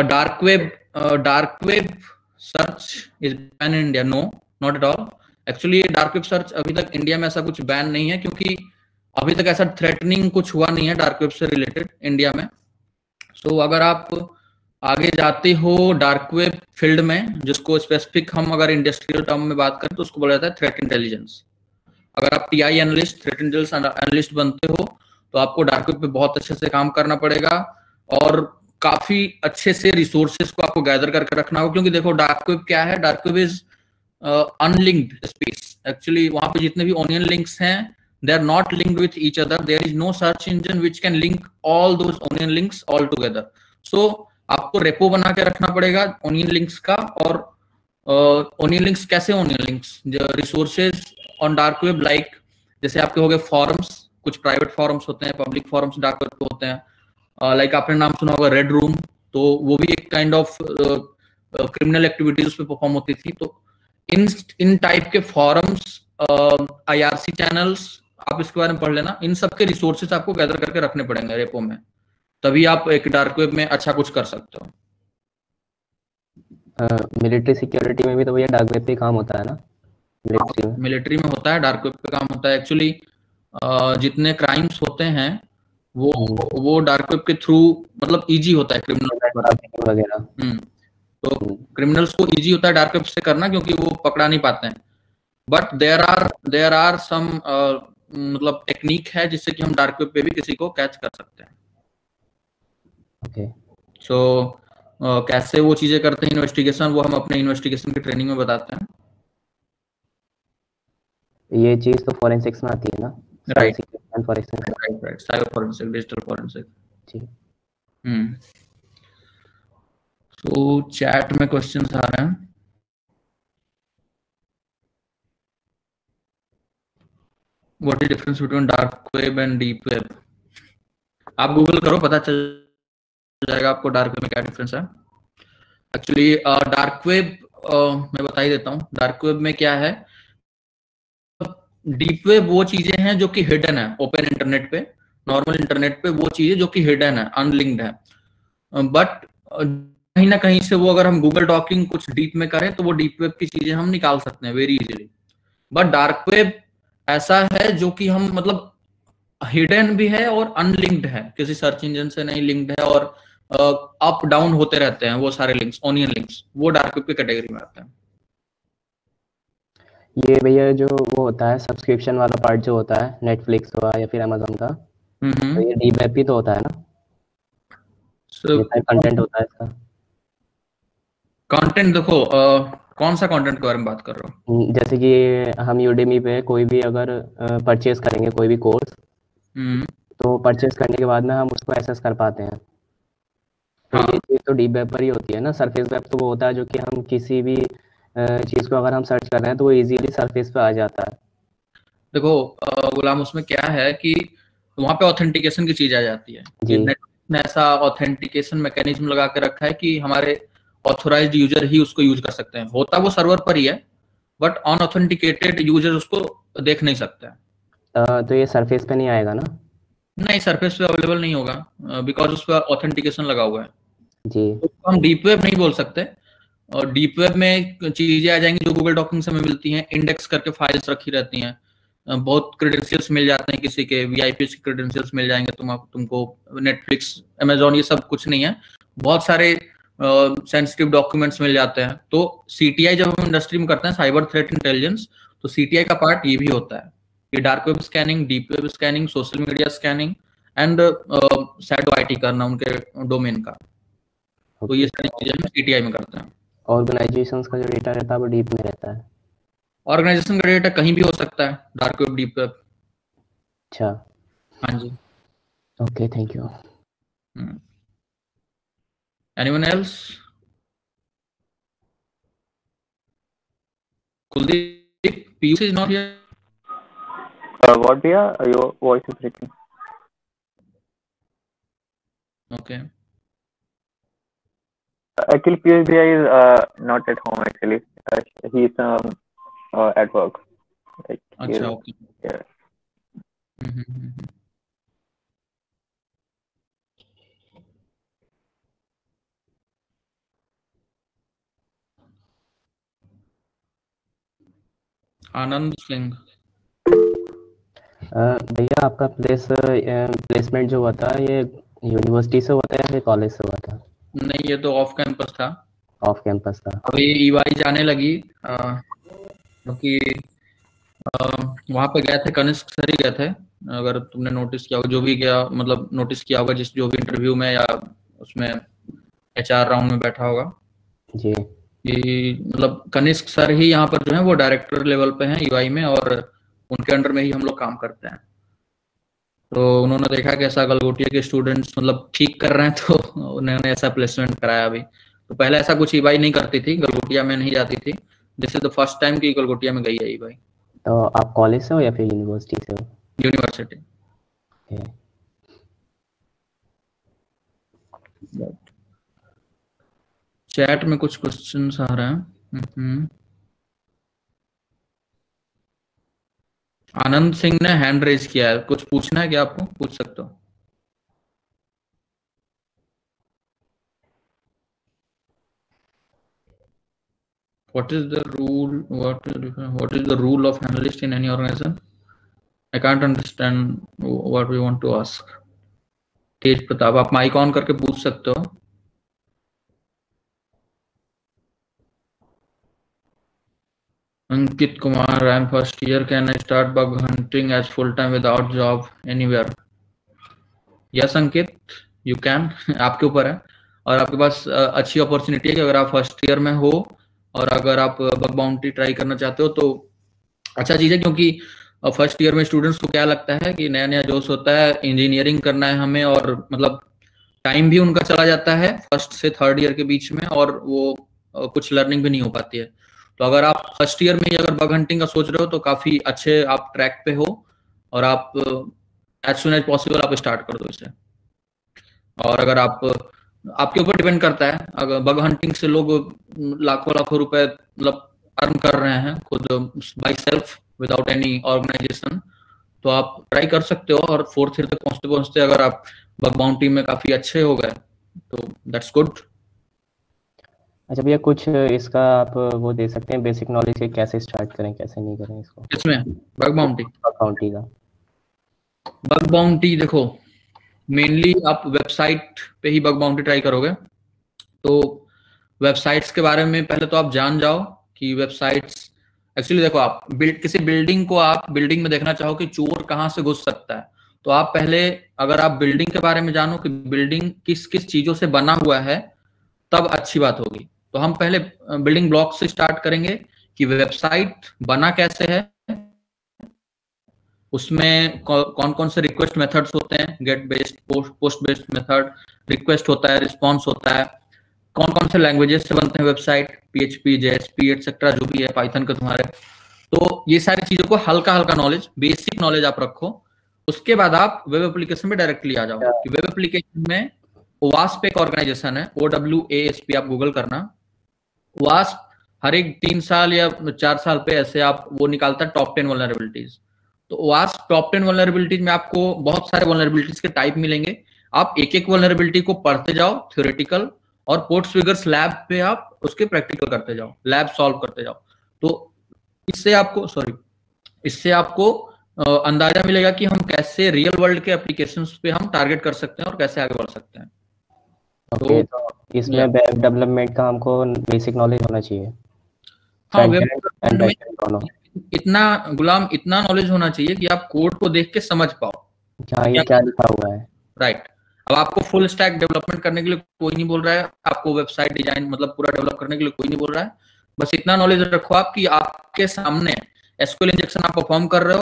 Speaker 8: dark web search is banned in India? No, not at all. Actually dark web search अभी तक India में ऐसा कुछ ban नहीं है, क्योंकि अभी तक ऐसा थ्रेटनिंग कुछ हुआ नहीं है डार्क वेब से रिलेटेड इंडिया में। सो अगर आप आगे जाते हो डार्क वेब फील्ड में, जिसको स्पेसिफिक हम अगर इंडस्ट्रियल टर्म में बात करें तो उसको बोला जाता है थ्रेट इंटेलिजेंस। अगर आप TI analyst, threat intelligence analyst बनते हो तो आपको डार्क वेब पे बहुत अच्छे से काम करना पड़ेगा और काफी अच्छे से रिसोर्सेज को आपको गैदर करके रखना होगा। क्योंकि देखो डार्क वेब क्या है, dark web is unlinked space. Actually वहां पे जितने भी ऑनियन लिंक्स हैं, they are not linked with each other. There is no search engine which can link all those onion links all together. So आपको repo बना के रखना पड़ेगा ओनियन लिंक्स का। और ओनियन लिंक्स कैसे, onion links resources on dark web, like जैसे आपके हो गए फॉरम्स, कुछ प्राइवेट फॉरम्स होते हैं, पब्लिक फॉरम्स डार्क वेब पे होते हैं। लाइक आपने नाम सुना होगा रेड रूम, तो वो भी एक काइंड ऑफ क्रिमिनल एक्टिविटीज उस पे परफॉर्म होती थी। तो इन टाइप के फॉरम्स, IRC चैनल्स, आप इसके बारे में पढ़ लेना। इन सब के रिसोर्सेज आपको गैदर करके रखने पड़ेंगे रेपो में, तभी आप एक डार्क वेब में अच्छा कुछ कर सकते हो।
Speaker 7: मिलिट्री सिक्योरिटी में भी तो भैया डार्क वेब पे काम होता है ना?
Speaker 8: मिलिट्री में होता है, डार्क वेब पे काम होता है। एक्चुअली जितने क्राइम्स होते हैं वो डार्क वेब के थ्रू मतलब इजी होता है क्रिमिनल
Speaker 7: वगैरह।
Speaker 8: तो क्रिमिनल्स को इजी होता है डार्क वेब से करना, क्योंकि वो पकड़ा नहीं पाते हैं। बट देयर आर सम मतलब टेक्निक है जिससे कि हम डार्क वेब पे भी किसी को कैच कर सकते हैं।
Speaker 7: ओके।
Speaker 8: सो कैसे वो चीजें करते हैं इन्वेस्टिगेशन, वो हम अपने इन्वेस्टिगेशन की ट्रेनिंग में बताते हैं।
Speaker 7: ये चीज तो फोरेंसिक्स में आती है ना?
Speaker 8: Right,
Speaker 7: right,
Speaker 8: cyber forensic, digital forensic.
Speaker 7: जी।
Speaker 8: तो चैट में क्वेश्चंस आ रहे हैं। What is difference between dark web and deep web? आप गूगल करो, पता चल जाएगा आपको डार्क वेब में क्या डिफरेंस है। एक्चुअली डार्क वेब मैं बता ही देता हूँ। डार्क वेब में क्या है, डीप वेब वो चीजें हैं जो कि हिडन है ओपन इंटरनेट पे, नॉर्मल इंटरनेट पे वो चीजें जो कि हिडन है, अनलिंक्ड है। बट कहीं ना कहीं से वो अगर हम गूगल डॉकिंग कुछ डीप में करें तो वो डीप वेब की चीजें हम निकाल सकते हैं very easily. But dark web ऐसा है जो कि हम मतलब हिडन भी है और अनलिंक्ड है, किसी सर्च इंजन से नहीं लिंक्ड है, और अप डाउन होते रहते हैं वो सारे लिंक्स, ओनियन लिंक्स, वो डार्क वेब की कैटेगरी में आते हैं।
Speaker 7: ये भैया जो वो होता है सब्सक्रिप्शन वाला पार्ट जो होता है, नेटफ्लिक्स हुआ या फिर अमेज़न का, तो ये डीप वेब भी तो होता है ना? कंटेंट होता है इसका।
Speaker 8: कंटेंट देखो कौन सा कंटेंट के बारे में बात कर रहे हो?
Speaker 7: जैसे कि हम यूडेमी पे कोई भी अगर परचेज करेंगे कोई भी कोर्स, तो परचेज करने के बाद में हम उसको एक्सेस कर पाते हैं। तो ये चीज़ तो डीप वेब पर ही होती है ना। सरफेस वेब तो वो होता है जो कि हम किसी भी चीज़ को अगर हम सर्च कर रहे हैं तो वो इजीली सरफेस पे आ जाता है।
Speaker 8: देखो गुलाम, उसमें क्या है कि वहाँ पे ऑथेंटिकेशन की चीज आ जाती है। नेटफ्लिक्स ने ऐसा ऑथेंटिकेशन मैकेनिज्म लगा के रखा है कि हमारे ऑथोराइज्ड यूजर ही उसको यूज कर सकते हैं। होता वो सर्वर पर ही है, बट अनऑथेंटिकेटेड यूजर उसको देख नहीं सकते हैं।
Speaker 7: तो ये सरफेस पे नहीं आएगा ना?
Speaker 8: नहीं, सरफेस पे अवेलेबल नहीं होगा, बिकॉज उस पर ऑथेंटिकेशन लगा हुआ है
Speaker 7: जी।
Speaker 8: तो हम डीप वेब नहीं बोल सकते। और डीप वेब में चीजें आ जाएंगी जो गूगल डॉकिंग से हमें मिलती हैं, इंडेक्स करके फाइल्स रखी रहती हैं, बहुत क्रेडेंशियल्स मिल जाते हैं, किसी के वीआईपी के क्रेडेंशियल्स मिल जाएंगे तुमको। नेटफ्लिक्स, अमेजॉन, ये सब कुछ नहीं है, बहुत सारे सेंसिटिव डॉक्यूमेंट्स मिल जाते हैं। तो सीटीआई जब हम इंडस्ट्री में करते हैं, साइबर थ्रेट इंटेलिजेंस, तो सीटीआई का पार्ट ये भी होता है, ये dark web scanning, deep web scanning, social media scanning and shadow IT करना उनके डोमेन का। तो ये सारी चीजें हम सीटीआई में करते हैं।
Speaker 7: ऑर्गेनाइजेशंस का जो डेटा रहता है वो डीप में रहता है।
Speaker 8: ऑर्गेनाइजेशन का डेटा कहीं भी हो सकता है, डार्क वेब, डीप वेब।
Speaker 7: अच्छा,
Speaker 8: हाँ जी।
Speaker 7: Okay, thank you.
Speaker 8: Anyone else? Kuldeep, Piyush is not here.
Speaker 4: What, Priya? Your voice is breaking.
Speaker 8: Okay.
Speaker 4: Actually, Piyush Bhaiya is not at home. Actually, he is at work. Like,
Speaker 8: अच्छा, okay.
Speaker 4: Yeah.
Speaker 8: Anand Singh,
Speaker 7: भैया आपका placement जो हुआ था ये university से हुआ था या फिर कॉलेज से हुआ था?
Speaker 8: नहीं, ये तो ऑफ कैंपस था।
Speaker 7: ऑफ कैंपस था।
Speaker 8: अभी ईवाई जाने लगी, क्योंकि वहाँ पे गए थे, कनिष्क सर ही गए थे। अगर तुमने नोटिस किया होगा, जो भी गया मतलब नोटिस किया होगा, जो भी इंटरव्यू में या उसमें HR राउंड में बैठा होगा
Speaker 7: जी,
Speaker 8: ये मतलब कनिष्क सर ही यहाँ पर जो है वो डायरेक्टर लेवल पे हैं ईवाई में, और उनके अंडर में ही हम लोग काम करते हैं। तो उन्होंने देखा कि ऐसा गलगोटिया के स्टूडेंट्स मतलब ठीक कर रहे हैं, तो उन्होंने ऐसा प्लेसमेंट कराया अभी। तो पहले ऐसा कुछ ईबाई नहीं करती थी, गलगोटिया में नहीं जाती थी। This is the first time कि गलगोटिया में गई है ईबाई।
Speaker 7: तो आप कॉलेज से हो या फिर यूनिवर्सिटी से हो?
Speaker 8: यूनिवर्सिटी। चैट में कुछ क्वेश्चंस आ रहे हैं। आनंद सिंह ने हैंड रेज किया है, कुछ पूछना है क्या आपको? पूछ सकते हो। What is the rule? What is the rule of analyst in any organization? I can't understand what we want to ask. तेज प्रताप, आप माइक ऑन करके पूछ सकते हो। Ankit Kumar, I am first year. Can I start bug hunting as full time without job anywhere? Yes, Ankit, you can. आपके ऊपर है, और आपके पास अच्छी अपॉर्चुनिटी है कि अगर आप फर्स्ट ईयर में हो और अगर आप बग बाउंटी ट्राई करना चाहते हो तो अच्छा चीज है, क्योंकि फर्स्ट ईयर में स्टूडेंट्स को क्या लगता है कि नया नया जोश होता है, इंजीनियरिंग करना है हमें, और मतलब टाइम भी उनका चला जाता है फर्स्ट से थर्ड ईयर के बीच में, और वो कुछ लर्निंग भी नहीं हो पाती है। तो अगर आप फर्स्ट ईयर में ही अगर बग हंटिंग का सोच रहे हो तो काफी अच्छे आप ट्रैक पे हो, और आप एज सुन एज पॉसिबल आप स्टार्ट कर दो इसे। और अगर आप आपके ऊपर डिपेंड करता है, अगर बग हंटिंग से लोग लाखों लाखों रुपए मतलब अर्न कर रहे हैं खुद by self without any organization, तो आप ट्राई कर सकते हो। और फोर्थ ईयर तक पहुंचते पहुंचते अगर आप बग बाउंटी में काफी अच्छे हो गए तो दैट्स गुड।
Speaker 7: अच्छा भैया, कुछ इसका आप वो दे सकते हैं बेसिक नॉलेज के, कैसे स्टार्ट करें कैसे नहीं करें इसको?
Speaker 8: इसमें बग बाउंटी
Speaker 7: का
Speaker 8: बग बाउंटी देखो, मेनली आप वेबसाइट पे ही बग बाउंटी ट्राई करोगे, तो वेबसाइट्स के बारे में पहले तो आप जान जाओ कि वेबसाइट्स एक्चुअली देखो, आप किसी बिल्डिंग को आप बिल्डिंग में देखना चाहो कि चोर कहाँ से घुस सकता है, तो आप पहले अगर आप बिल्डिंग के बारे में जानो कि बिल्डिंग किस किस चीजों से बना हुआ है, तब अच्छी बात होगी। तो हम पहले बिल्डिंग ब्लॉक से स्टार्ट करेंगे कि वेबसाइट बना कैसे है, उसमें कौन कौन से रिक्वेस्ट मेथड्स होते हैं, get based, post based method, request होता है, रिस्पॉन्स होता है, कौन कौन से लैंग्वेजेस से बनते हैं वेबसाइट, PHP, JSP एटसेट्रा जो भी है, पाइथन का तुम्हारे। तो ये सारी चीजों को हल्का हल्का नॉलेज, बेसिक नॉलेज आप रखो। उसके बाद आप वेब एप्लीकेशन में डायरेक्टली आ जाओ कि वेब एप्लीकेशन में वास्प एक ऑर्गेनाइजेशन है, OWASP, आप गूगल करना। वास्प हर एक 3 साल या 4 साल पे ऐसे आप वो निकालता है टॉप 10 वल्नरेबिलिटीज। तो वास्प टॉप 10 वल्नरेबिलिटीज में आपको बहुत सारे वल्नरेबिलिटीज के टाइप मिलेंगे। आप एक एक वल्नरेबिलिटी को पढ़ते जाओ थ्योरेटिकल, और पोर्ट्सफिगर्स लैब पे आप उसके प्रैक्टिकल करते जाओ, लैब सॉल्व करते जाओ। तो इससे आपको अंदाजा मिलेगा कि हम कैसे रियल वर्ल्ड के एप्लीकेशंस पे हम टारगेट कर सकते हैं और कैसे आगे बढ़ सकते हैं।
Speaker 7: तो इसमें वेब डेवलपमेंट का हमको बेसिक नॉलेज होना चाहिए।
Speaker 8: हाँ, वेब डेवलपमेंट में इतना गुलाम, इतना नॉलेज होना चाहिए कि आप कोड को देख के समझ पाओ
Speaker 7: क्या लिखा हुआ है।
Speaker 8: राइट। अब आपको फुल स्टैक डेवलपमेंट करने के लिए कोई नहीं बोल रहा है, आपको वेबसाइट डिजाइन मतलब पूरा डेवलप करने के लिए कोई नहीं बोल रहा है। बस इतना नॉलेज रखो आप कि आपके सामने एसक्यूएल इंजेक्शन आप परफॉर्म कर रहे हो,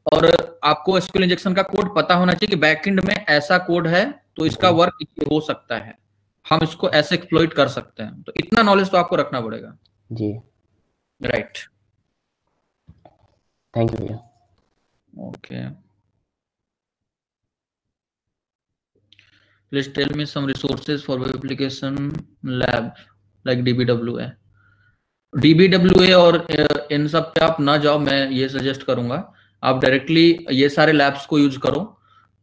Speaker 8: और आपको एसक्यूएल इंजेक्शन का कोड पता होना चाहिए कि बैकएंड में ऐसा कोड है तो इसका वर्क हो सकता है, हम इसको ऐसे एक्सप्लॉइट कर सकते हैं। तो इतना नॉलेज तो आपको रखना पड़ेगा
Speaker 7: जी।
Speaker 8: राइट।
Speaker 7: थैंक यू भैया।
Speaker 8: Okay, please tell me some resources for web application lab like DBWA। DBWA और इन सब पे आप ना जाओ, मैं ये सजेस्ट करूंगा आप डायरेक्टली ये सारे लैब्स को यूज करो।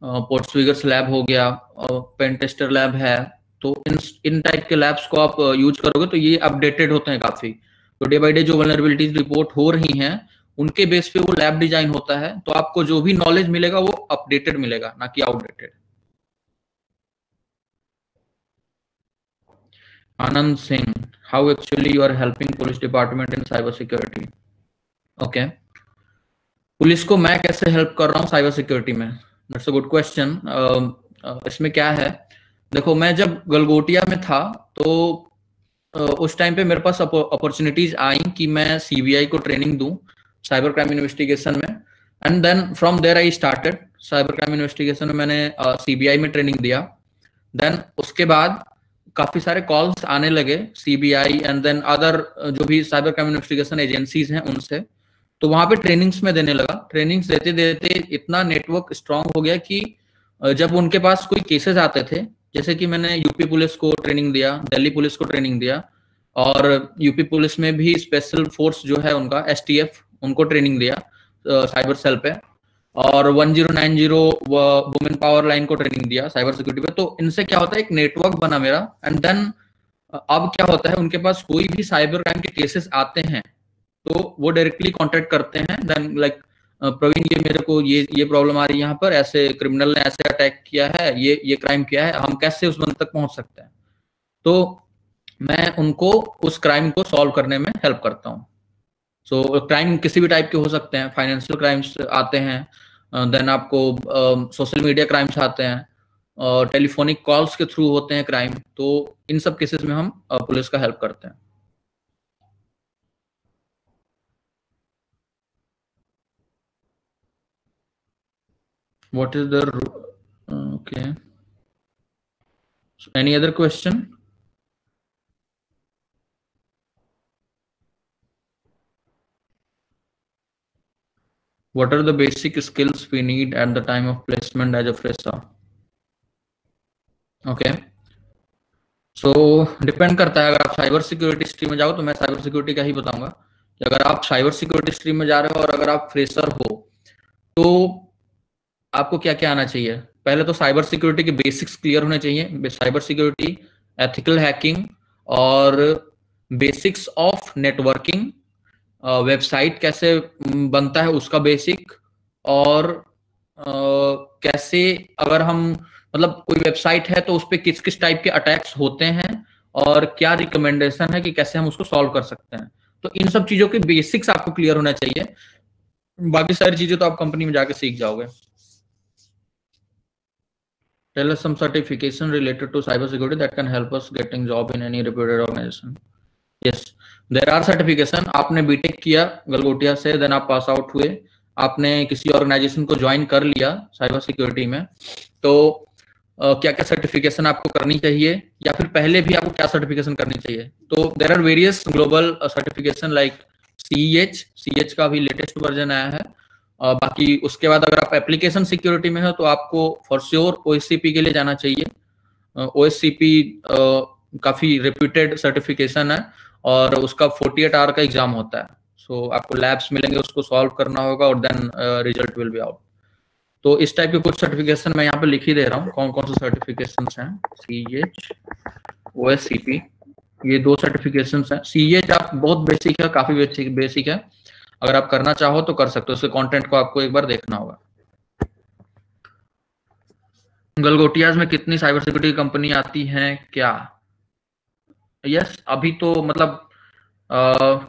Speaker 8: पोर्ट्सफिगर्स लैब हो गया, पेन टेस्टर लैब है, तो इन टाइप के लैब्स को आप यूज करोगे तो ये अपडेटेड होते हैं काफी। तो डे बाय डे जो वल्नरेबिलिटीज रिपोर्ट हो रही हैं उनके बेस पे वो लैब डिजाइन होता है, तो आपको जो भी नॉलेज मिलेगा वो अपडेटेड मिलेगा, ना कि outdated. Anand Singh, how actually you are helping police department in cyber security? Okay, police को मैं कैसे हेल्प कर रहा हूँ साइबर सिक्योरिटी में? That's a good question। इसमें क्या है, देखो मैं जब गलगोटिया में था तो उस टाइम पे मेरे पास अपॉर्चुनिटीज आई कि मैं CBI को ट्रेनिंग दूं साइबर क्राइम इन्वेस्टिगेशन में, and then from there I started. Cyber crime investigation में मैंने सीबीआई में ट्रेनिंग दिया। देन उसके बाद काफी सारे कॉल्स आने लगे सीबीआई एंड देन अदर जो भी साइबर क्राइम इन्वेस्टिगेशन एजेंसीज हैं उनसे, तो वहां पे ट्रेनिंग्स में देने लगा। ट्रेनिंग्स देते देते इतना नेटवर्क स्ट्रांग हो गया कि जब उनके पास कोई केसेस आते थे, जैसे कि मैंने यूपी पुलिस को ट्रेनिंग दिया, दिल्ली पुलिस को ट्रेनिंग दिया, और यूपी पुलिस में भी स्पेशल फोर्स जो है उनका एसटीएफ, उनको ट्रेनिंग दिया साइबर सेल पे, और 1090 वुमेन पावर लाइन को ट्रेनिंग दिया साइबर सिक्योरिटी पे। तो इनसे क्या होता है, एक नेटवर्क बना मेरा। एंड देन अब क्या होता है, उनके पास कोई भी साइबर क्राइम के केसेस आते हैं तो वो डायरेक्टली कांटेक्ट करते हैं। देन लाइक प्रवीण, ये मेरे को ये प्रॉब्लम आ रही है यहाँ पर, ऐसे क्रिमिनल ने ऐसे अटैक किया है, ये क्राइम किया है, हम कैसे उस बंद तक पहुंच सकते हैं। तो मैं उनको उस क्राइम को सॉल्व करने में हेल्प करता हूँ। सो क्राइम किसी भी टाइप के हो सकते हैं, फाइनेंशियल क्राइम्स आते हैं, देन आपको सोशल मीडिया क्राइम्स आते हैं, और टेलीफोनिक कॉल्स के थ्रू होते हैं क्राइम। तो इन सब केसेस में हम पुलिस का हेल्प करते हैं। What is the okay? So any other question? What are the basic skills we need at the time of placement as a fresher? Okay. So depend करता है। अगर आप साइबर सिक्योरिटी स्ट्रीम में जाओ तो मैं साइबर सिक्योरिटी का ही बताऊंगा कि अगर आप साइबर सिक्योरिटी स्ट्रीम में जा रहे हो और अगर आप फ्रेशर हो तो आपको क्या क्या आना चाहिए। पहले तो साइबर सिक्योरिटी के बेसिक्स क्लियर होने चाहिए, साइबर सिक्योरिटी, एथिकल हैकिंग, और बेसिक्स ऑफ नेटवर्किंग, वेबसाइट कैसे बनता है उसका बेसिक, और कैसे अगर हम मतलब कोई वेबसाइट है तो उस पर किस किस टाइप के अटैक्स होते हैं और क्या रिकमेंडेशन है कि कैसे हम उसको सॉल्व कर सकते हैं। तो इन सब चीजों के बेसिक्स आपको क्लियर होना चाहिए, बाकी सारी चीजें तो आप कंपनी में जाके सीख जाओगे। Tell us some certification related to cybersecurity that can help us getting job in any reputed organization. Yes, there are certification. आपने बीटेक किया गलगोटिया से, देन आप पास आउट हुए, आपने किसी ऑर्गेनाइजेशन को ज्वाइन कर लिया साइबर सिक्योरिटी में, तो क्या क्या सर्टिफिकेशन आपको करनी चाहिए, या फिर पहले भी आपको क्या सर्टिफिकेशन करनी चाहिए। तो there are various global certification like CEH का भी लेटेस्ट वर्जन आया है। बाकी उसके बाद अगर आप एप्लीकेशन सिक्योरिटी में हो तो आपको फॉर श्योर OSCP के लिए जाना चाहिए। OSCP काफी रेप्यूटेड सर्टिफिकेशन है और उसका 48 आवर का एग्जाम होता है। सो आपको लैब्स मिलेंगे, उसको सॉल्व करना होगा और then result will be out. तो इस टाइप के कुछ सर्टिफिकेशन मैं यहाँ पे लिख ही दे रहा हूँ, कौन कौन से सर्टिफिकेशन हैं। CEH, OSCP, ये 2 सर्टिफिकेशन हैं। CEH आप बहुत बेसिक है, काफी बेसिक है, अगर आप करना चाहो तो कर सकते हो। उसके कंटेंट को आपको एक बार देखना होगा। गलगोटियाज में कितनी साइबर सिक्योरिटी कंपनी आती हैं क्या? यस, अभी तो मतलब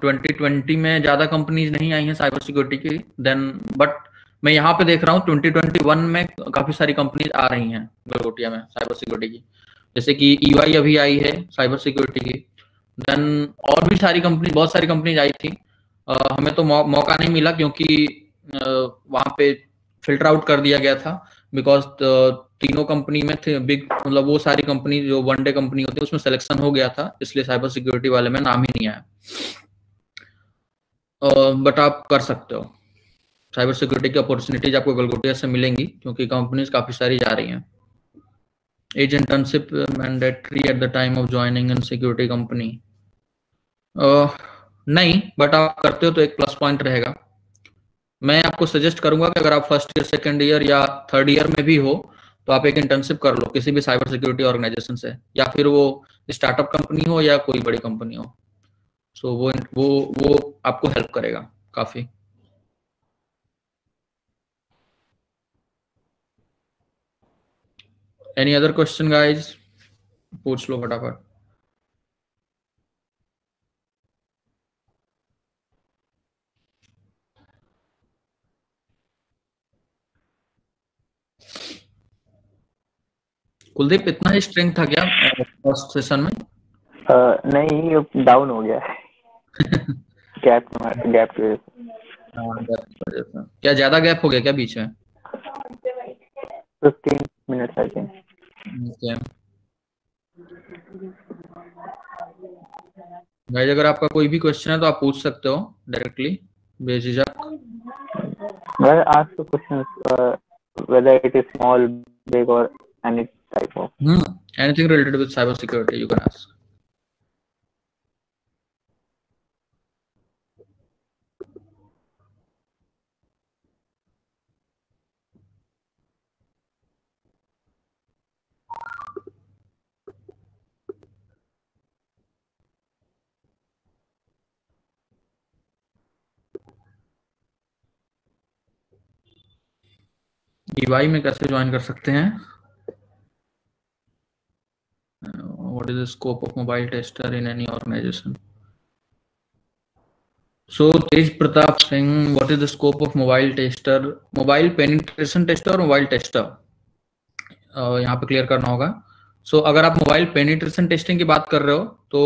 Speaker 8: 2020 में ज्यादा कंपनीज नहीं आई हैं साइबर सिक्योरिटी की, देन बट मैं यहाँ पे देख रहा हूँ 2021 में काफी सारी कंपनीज आ रही हैं गलगोटिया में साइबर सिक्योरिटी की, जैसे कि EY अभी आई है साइबर सिक्योरिटी की, देन और भी सारी कंपनी, बहुत सारी कंपनीज आई थी। हमें तो मौका नहीं मिला क्योंकि वहां पे फिल्टर आउट कर दिया गया था, बिकॉज तीनों कंपनी में थे बिग, मतलब वो सारी कंपनी जो वनडे कंपनी होती है उसमें सिलेक्शन हो गया था, इसलिए साइबर सिक्योरिटी वाले में नाम ही नहीं आया। बट आप कर सकते हो, साइबर सिक्योरिटी की अपॉर्चुनिटीज आपको गलगोटिया से मिलेंगी क्योंकि कंपनीज काफी सारी जा रही हैं। As internship mandatory at the time of joining in security company? नहीं, बट आप करते हो तो एक प्लस पॉइंट रहेगा। मैं आपको सजेस्ट करूंगा कि अगर आप फर्स्ट ईयर, सेकंड ईयर या थर्ड ईयर में भी हो तो आप एक इंटर्नशिप कर लो किसी भी साइबर सिक्योरिटी ऑर्गेनाइजेशन से, या फिर वो स्टार्टअप कंपनी हो या कोई बड़ी कंपनी हो। सो वो आपको हेल्प करेगा काफी। Any other question guys? पूछ लो फटाफट। कुलदीप, इतना ही स्ट्रेंथ था क्या फर्स्ट सेशन में?
Speaker 4: नहीं, डाउन हो गया है गैप की वजह से।
Speaker 8: क्या ज्यादा गैप हो गया क्या बीच में?
Speaker 4: 15 minutes, I think.
Speaker 8: Okay. Guys अगर आपका कोई भी क्वेश्चन है तो आप पूछ सकते हो डायरेक्टली बेझिझक.
Speaker 4: Well, ask the questions whether it is small, big, or any type of.
Speaker 8: Anything related with cyber security you can ask. EY में कैसे ज्वाइन कर सकते हैं? What is the scope of mobile tester in any organization? So Tej Pratap Singh, what is the scope of mobile tester, mobile penetration tester और mobile tester? यहाँ पे clear करना होगा. So अगर आप मोबाइल पेनिट्रेशन टेस्टिंग की बात कर रहे हो तो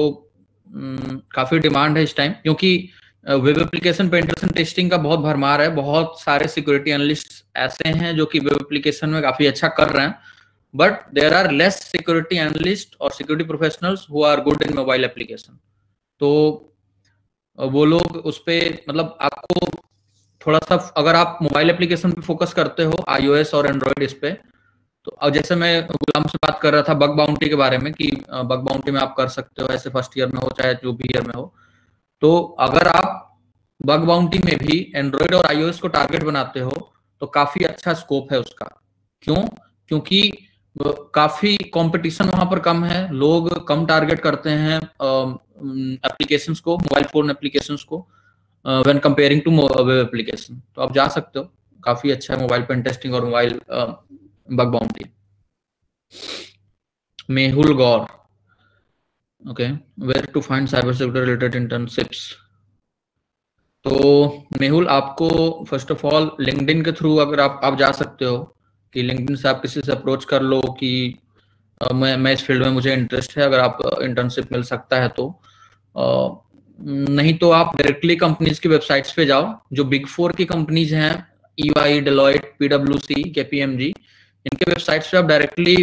Speaker 8: काफी डिमांड है इस टाइम, क्योंकि वेब एप्लीकेशन पेनिट्रेशन टेस्टिंग का बहुत भरमार है. बहुत सारे सिक्योरिटी एनालिस्ट ऐसे हैं जो कि वेब एप्लीकेशन में काफी अच्छा कर रहे हैं, but there are less security analyst और security professionals who are good in mobile application. तो वो लोग उस पे मतलब आपको थोड़ा सा, अगर आप मोबाइल एप्लीकेशन पे फोकस करते हो iOS और एंड्रॉइड इस पे, तो अब जैसे मैं गुलाम से बात कर रहा था बग बाउंटी के बारे में कि बग बाउंटी में आप कर सकते हो, ऐसे फर्स्ट ईयर में हो चाहे जो भी ईयर में हो. तो अगर आप बग बाउंटी में भी एंड्रॉइड और iOS को टारगेट बनाते हो तो काफी अच्छा स्कोप है उसका. क्यों? क्योंकि काफी कंपटीशन वहां पर कम है, लोग कम टारगेट करते हैं एप्लीकेशंस को, मोबाइल फोन एप्लीकेशंस को when comparing to web application. तो आप जा सकते हो, काफी अच्छा है मोबाइल पेन टेस्टिंग और mobile bug bounty. Mehul Gaur, okay, where to find cyber security related internships. तो मेहुल, आपको फर्स्ट ऑफ ऑल लिंक्डइन के थ्रू अगर आप जा सकते हो कि लिंक्डइन से आप किसी से अप्रोच कर लो कि मैं इस फील्ड में मुझे इंटरेस्ट है, अगर आप इंटर्नशिप मिल सकता है तो. नहीं तो आप डायरेक्टली कंपनीज की वेबसाइट्स पे जाओ, जो बिग 4 की कंपनीज हैं, EY, डेलॉयट, PwC, KPMG, इनके वेबसाइट्स पे आप डायरेक्टली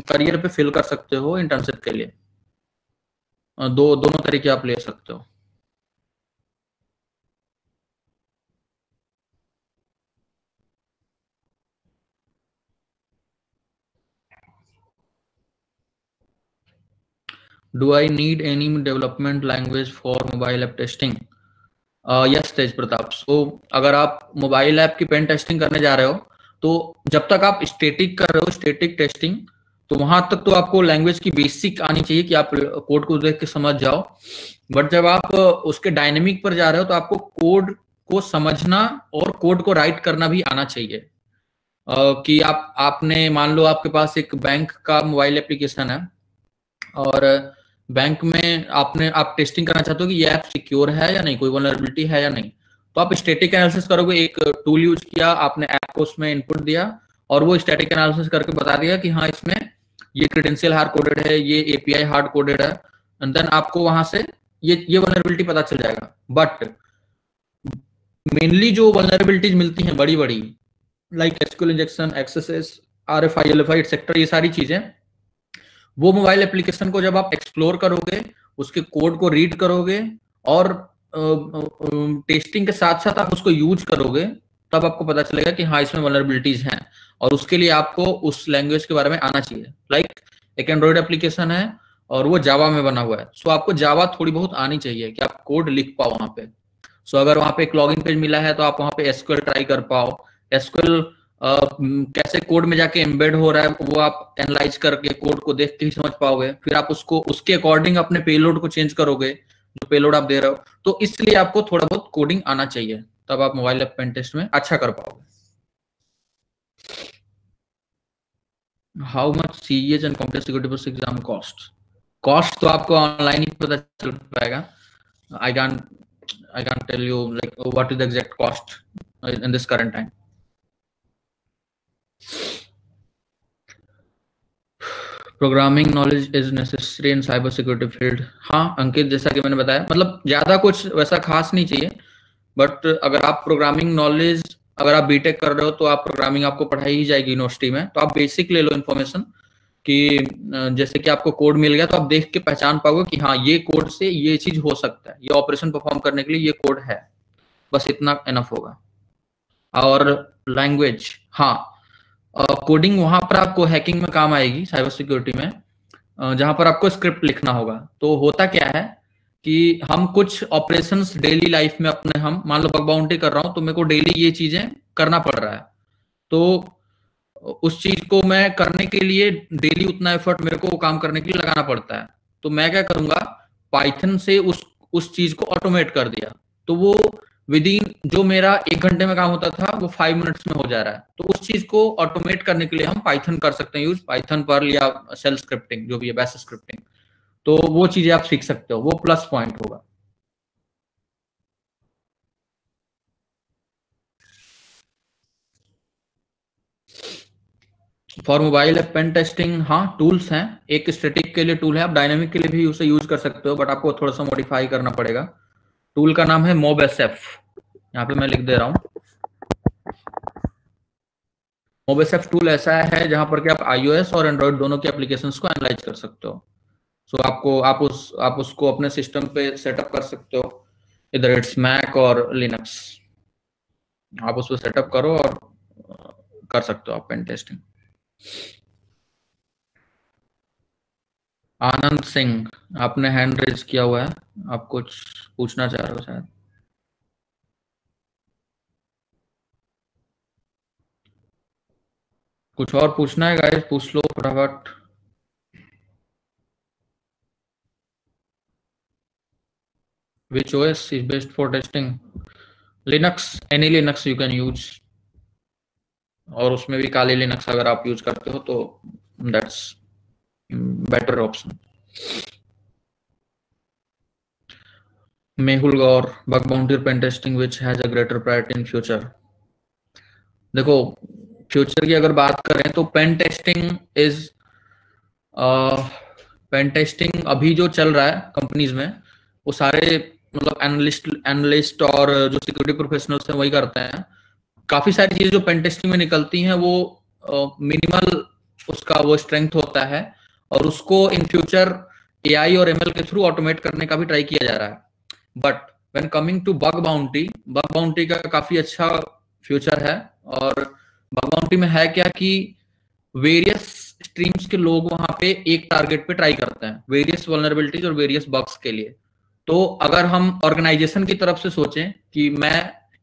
Speaker 8: करियर पे फिल कर सकते हो इंटर्नशिप के लिए. दोनों तरीके आप ले सकते हो. Do I need any development language for mobile app testing? Yes, Tej Pratap. So अगर आप मोबाइल ऐप की पेन टेस्टिंग करने जा रहे हो तो जब तक आप स्टैटिक कर रहे हो, स्टैटिक टेस्टिंग, तो वहां तक तो आपको लैंग्वेज की बेसिक आनी चाहिए कि आप कोड को देख के समझ जाओ. बट जब आप उसके डायनेमिक पर जा रहे हो तो आपको कोड को समझना और कोड को राइट करना भी आना चाहिए. कि आपने मान लो आपके पास एक बैंक का मोबाइल एप्लीकेशन है और बैंक में आप टेस्टिंग करना चाहते हो कि ये ऐप सिक्योर है या नहीं, कोई वल्नरेबिलिटी है या नहीं. तो आप स्टैटिक एनालिसिस करोगे, एक टूल यूज किया, आपने ऐप को उसमें इनपुट दिया और वो स्टैटिक एनालिसिस करके बता दिया कि हाँ इसमें ये क्रेडेंशियल हार्ड कोडेड है, ये API हार्ड कोडेड है, एंड देन आपको वहां से ये वल्नरेबिलिटी पता चल जाएगा. बट मेनली जो वल्नरेबिलिटीज मिलती हैं बड़ी like SQL injection, axes, RFI, LFI etcetera, ये सारी चीजें वो मोबाइल एप्लीकेशन को जब आप एक्सप्लोर करोगे, उसके कोड को रीड करोगे और टेस्टिंग के साथ साथ आप उसको यूज करोगे, तब आपको पता चलेगा कि हाँ इसमें वल्नरेबिलिटीज हैं. और उसके लिए आपको उस लैंग्वेज के बारे में आना चाहिए. लाइक एक एंड्रॉइड एप्लीकेशन है और वो जावा में बना हुआ है, सो आपको जावा थोड़ी बहुत आनी चाहिए कि आप कोड लिख पाओ वहां पे. सो अगर वहां पे एक लॉगिन पेज मिला है तो आप वहां पे SQL ट्राई कर पाओ. SQL कैसे कोड में जाके एम्बेड हो रहा है वो आप एनालाइज करके कोड को देख के ही समझ पाओगे. फिर आप उसको उसके अकॉर्डिंग अपने पेलोड को चेंज करोगे, जो पेलोड आप दे रहे हो. तो इसलिए आपको थोड़ा बहुत कोडिंग आना चाहिए, तब आप मोबाइल ऐप पेन टेस्ट में अच्छा कर पाओगे. How much CEH and computer security plus exam cost तो आपको ऑनलाइन ही पता चल पाएगा. I can tell you like what is the exact cost in this current time. Programming knowledge is necessary in cyber security field. हाँ अंकित, जैसा कि मैंने बताया, मतलब ज्यादा कुछ वैसा खास नहीं चाहिए, बट अगर आप प्रोग्रामिंग नॉलेज अगर आप बीटेक कर रहे हो तो आप प्रोग्रामिंग आपको पढ़ाई ही जाएगी यूनिवर्सिटी में, तो आप बेसिक ले लो इन्फॉर्मेशन कि जैसे कि आपको कोड मिल गया तो आप देख के पहचान पाओगे कि हाँ ये कोड से ये चीज हो सकता है, ये ऑपरेशन परफॉर्म करने के लिए ये कोड है, बस इतना एनफ होगा। और लैंग्वेज, हाँ कोडिंग वहां पर आपको हैकिंग में काम आएगी साइबर सिक्योरिटी में, जहां पर आपको स्क्रिप्ट लिखना होगा। तो होता क्या है कि हम कुछ ऑपरेशंस डेली लाइफ में अपने, हम मान लो बग बाउंटी कर रहा हूं तो मेरे को डेली ये चीजें करना पड़ रहा है, तो उस चीज को मैं करने के लिए डेली उतना एफर्ट मेरे को काम करने के लिए लगाना पड़ता है। तो मैं क्या करूंगा, पाइथन से उस चीज को ऑटोमेट कर दिया, तो वो विदिन जो मेरा 1 घंटे में काम होता था वो 5 मिनट्स में हो जा रहा है। तो उस चीज को ऑटोमेट करने के लिए हम पाइथन कर सकते हैं यूज, पाइथन पर या सेल स्क्रिप्टिंग जो भी है, बैश स्क्रिप्टिंग, तो वो चीजें आप सीख सकते हो, वो प्लस पॉइंट होगा। For mobile app pen testing, हाँ टूल्स हैं, एक स्टैटिक के लिए टूल है, आप डायनामिक के लिए भी उसे यूज कर सकते हो, बट आपको थोड़ा सा मॉडिफाई करना पड़ेगा। टूल का नाम है MobSF, यहाँ पे मैं लिख दे रहा हूँ। MobSF टूल ऐसा है जहां पर कि आप iOS और एंड्रॉइड दोनों के एप्लीकेशंस को एनालाइज कर सकते हो। सो आप उसको अपने सिस्टम पे सेटअप कर सकते हो, इधर इट्स मैक और लिनक्स, आप उसको सेटअप करो और कर सकते हो आप पेन टेस्टिंग। आनंद सिंह, आपने हैंड रेज किया हुआ है, आप कुछ पूछना चाह रहे हो शायद। कुछ और पूछना है गाइस, पूछ लो फटाफट। Which OS is best for testing? Linux, any Linux you can use, और उसमें भी काली लिनक्स अगर आप यूज करते हो तो that's better option. Mehul Gaur, bug bounty pen testing which has a greater priority in future. देखो फ्यूचर की अगर बात करें तो पेन टेस्टिंग अभी जो चल रहा है कंपनीज में, वो सारे मतलब एनालिस्ट और जो सिक्योरिटी प्रोफेशनल्स हैं वही करते हैं। काफी सारी चीजें जो पेन टेस्टिंग में निकलती हैं वो मिनिमल उसका वो स्ट्रेंथ होता है, और उसको इन फ्यूचर AI और ML के थ्रू ऑटोमेट करने का भी ट्राई किया जा रहा है। But when coming to bug bounty का काफी अच्छा फ्यूचर है। और बग बाउंटी में है क्या कि वेरियस स्ट्रीम्स के लोग वहां पे एक टारगेट पे ट्राई करते हैं, वेरियस वल्नरेबिलिटीज और वेरियस बग्स के लिए। तो अगर हम ऑर्गेनाइजेशन की तरफ से सोचें कि मैं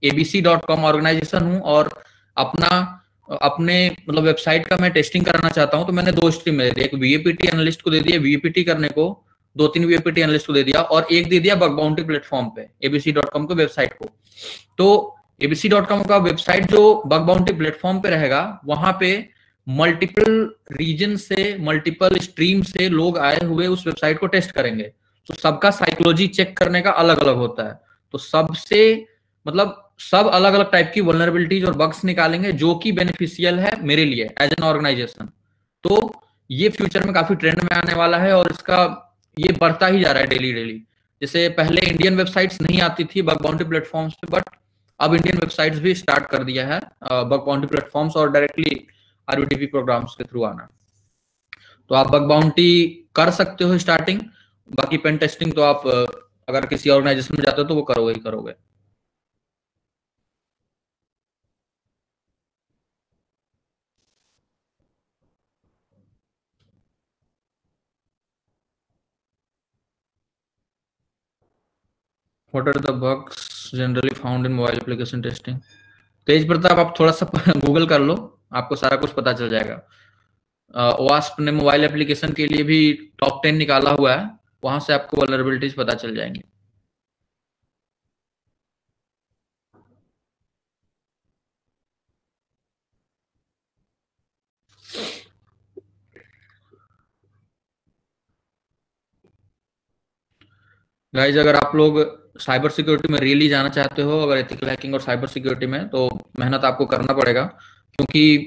Speaker 8: abc.com ऑर्गेनाइजेशन हूं और अपने मतलब वेबसाइट का मैं टेस्टिंग कराना चाहता हूं, तो मैंने 2 स्ट्रीम में दे दिया, एक VAPT एनालिस्ट को दे दिया, VAPT करने को 2-3 VAPT एनालिस्ट को दे दिया, और एक दे दिया बग बाउंटी प्लेटफॉर्म पे abc.com के वेबसाइट को। तो abc.com का वेबसाइट जो बग बाउंटी प्लेटफॉर्म पे रहेगा, वहां पे मल्टीपल रीजन से, मल्टीपल स्ट्रीम से लोग आए हुए उस वेबसाइट को टेस्ट करेंगे। तो सबका साइकोलॉजी चेक करने का अलग अलग होता है, तो सब अलग अलग टाइप की वल्नरेबिलिटीज और बग्स निकालेंगे जो कि बेनिफिशियल है मेरे लिए एज एन ऑर्गेनाइजेशन। तो ये फ्यूचर में काफी ट्रेंड में आने वाला है, और इसका ये बढ़ता ही जा रहा है डेली। जैसे पहले इंडियन वेबसाइट्स नहीं आती थी बग बाउंटी प्लेटफॉर्म्स पे, बट अब इंडियन वेबसाइट्स भी स्टार्ट कर दिया है बग बाउंटी प्लेटफॉर्म्स और डायरेक्टली RVTP प्रोग्राम्स के थ्रू आना। तो आप बग बाउंटी कर सकते हो स्टार्टिंग, बाकी पेन टेस्टिंग तो आप अगर किसी ऑर्गेनाइजेशन में जाते हो तो वो करोगे ही करोगे। What are the bugs generally found in mobile application testing? तेज प्रताप, आप थोड़ा सा गूगल कर लो, आपको सारा कुछ पता चल जाएगा। OWASP ने मोबाइल एप्लीकेशन के लिए भी टॉप 10 निकाला हुआ है, वहां से आपको वल्नरेबिलिटीज पता चल जाएंगी। गाइज अगर आप लोग साइबर सिक्योरिटी में रियली जाना चाहते हो, अगर एथिकल हैकिंग और साइबर सिक्योरिटी में, तो मेहनत आपको करना पड़ेगा, क्योंकि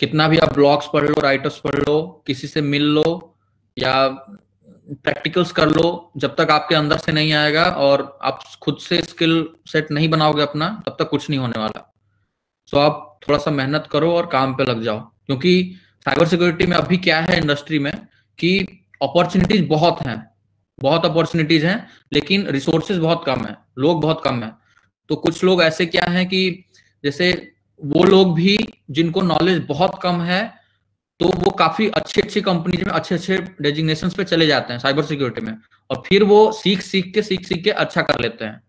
Speaker 8: कितना भी आप ब्लॉग्स पढ़ लो, राइटर्स पढ़ लो, किसी से मिल लो या प्रैक्टिकल्स कर लो, जब तक आपके अंदर से नहीं आएगा और आप खुद से स्किल सेट नहीं बनाओगे अपना, तब तक कुछ नहीं होने वाला। सो आप थोड़ा सा मेहनत करो और काम पे लग जाओ, क्योंकि साइबर सिक्योरिटी में अभी क्या है इंडस्ट्री में कि अपॉर्चुनिटीज बहुत हैं, बहुत अपॉर्चुनिटीज हैं, लेकिन रिसोर्सेज बहुत कम है, लोग बहुत कम है। तो कुछ लोग ऐसे क्या है कि जैसे वो लोग भी जिनको नॉलेज बहुत कम है, तो वो काफी अच्छी अच्छी कंपनीज में अच्छे अच्छे डेजिग्नेशंस पे चले जाते हैं साइबर सिक्योरिटी में, और फिर वो सीख के अच्छा कर लेते हैं।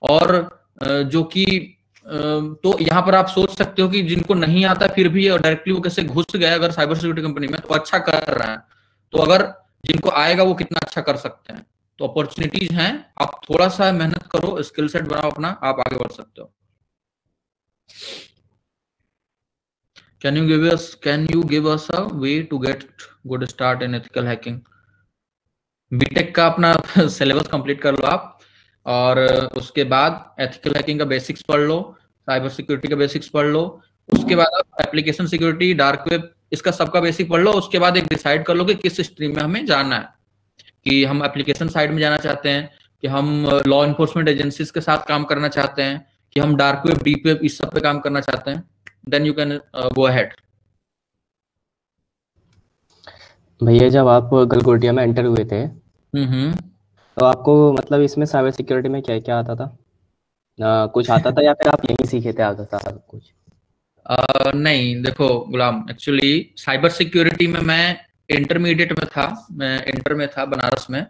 Speaker 8: और जो कि तो यहाँ पर आप सोच सकते हो कि जिनको नहीं आता फिर भी डायरेक्टली वो कैसे घुस गए अगर साइबर सिक्योरिटी कंपनी में, तो अच्छा कर रहा है। तो अगर जिनको आएगा वो कितना अच्छा कर सकते हैं। तो अपॉर्चुनिटीज हैं, आप थोड़ा सा मेहनत करो, स्किल सेट बनाओ अपना, आप आगे बढ़ सकते हो। Can you give us a way to get good start in ethical hacking? B Tech का अपना सिलेबस कंप्लीट कर लो आप, और उसके बाद एथिकल हैकिंग का बेसिक्स पढ़ लो, साइबर सिक्योरिटी का बेसिक्स पढ़ लो, उसके बाद आप एप्लीकेशन सिक्योरिटी, डार्क वेब, इसका सबका बेसिक पढ़ लो। उसके बाद एक डिसाइड कर लो कि किस स्ट्रीम में हमें जाना है, कि हम एप्लीकेशन साइड में जाना चाहते हैं, कि हम लॉ इन्फोर्समेंट एजेंसीज के साथ काम करना चाहते हैं, कि हम डार्क वेब, डीप वेब, इस सब पे काम करना चाहते हैं। Then you can go ahead.
Speaker 7: भैया जब आप गलगोटिया में एंटर हुए थे तो आपको मतलब इसमें साइबर सिक्योरिटी में क्या क्या आता था? कुछ आता था या फिर आप यहीं सीखे थे आता था कुछ?
Speaker 8: नहीं, देखो गुलाम, एक्चुअली साइबर सिक्योरिटी में मैं इंटरमीडिएट में था, मैं इंटर में था बनारस में।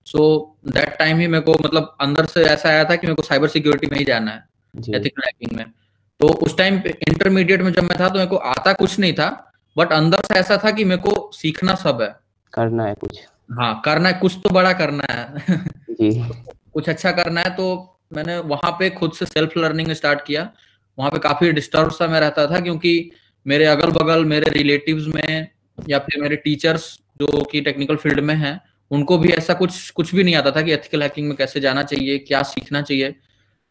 Speaker 8: सो दैट टाइम ही मेरे को मतलब अंदर से ऐसा आया था कि मेरे को साइबर सिक्योरिटी में ही जाना है, एथिकल हैकिंग में। तो उस टाइम पे इंटरमीडिएट में जब मैं था तो मेरे को आता कुछ नहीं था, बट अंदर से ऐसा था कि मेरे को सीखना सब है, करना है कुछ। हाँ, करना है कुछ, तो बड़ा करना है जी। कुछ अच्छा करना है। तो मैंने वहां पे खुद से सेल्फ लर्निंग स्टार्ट किया। वहां पे काफी डिस्टर्ब सा मैं रहता था, क्योंकि मेरे अगल बगल मेरे रिलेटिव्स में या फिर मेरे टीचर्स जो कि टेक्निकल फील्ड में हैं, उनको भी ऐसा कुछ भी नहीं आता था कि एथिकल हैकिंग में कैसे जाना चाहिए, क्या सीखना चाहिए।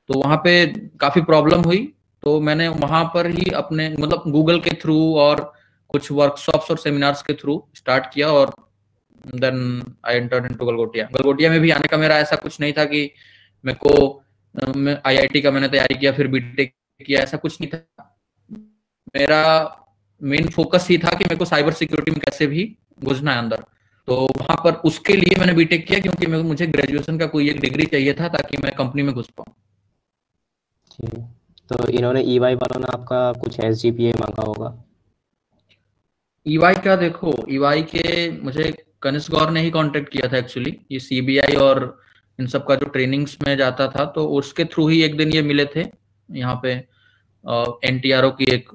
Speaker 8: तो वहां पे काफी प्रॉब्लम हुई। तो मैंने वहां पर ही अपने मतलब गूगल के थ्रू और कुछ वर्कशॉप्स और सेमिनार्स के थ्रू स्टार्ट किया, और then I entered into Galgotia. Galgotia में भी आने का मेरा ऐसा कुछ नहीं था कि मेरे को आईआईटी का मैंने तैयारी किया फिर बीटेक किया, ऐसा कुछ नहीं था। मेरा मेन फोकस ही था कि मेरे को साइबर सिक्योरिटी में कैसे भी घुसना है अंदर। तो वहां पर उसके लिए मैंने बीटेक किया, क्योंकि मुझे ग्रेजुएशन का कोई एक डिग्री चाहिए था ताकि मैं कंपनी में घुस पाऊँ।
Speaker 7: तो इन्होंने ईवाई वालों ने आपका कुछ एसजीपीए मांगा होगा?
Speaker 8: ईवाई का देखो, ईवाई के मुझे कनिष्क गौर ने ही कांटेक्ट किया था एक्चुअली। ये सीबीआई और इन सब का जो ट्रेनिंग्स में जाता था, तो उसके थ्रू ही एक दिन ये मिले थे यहाँ पे। एनटीआरओ की एक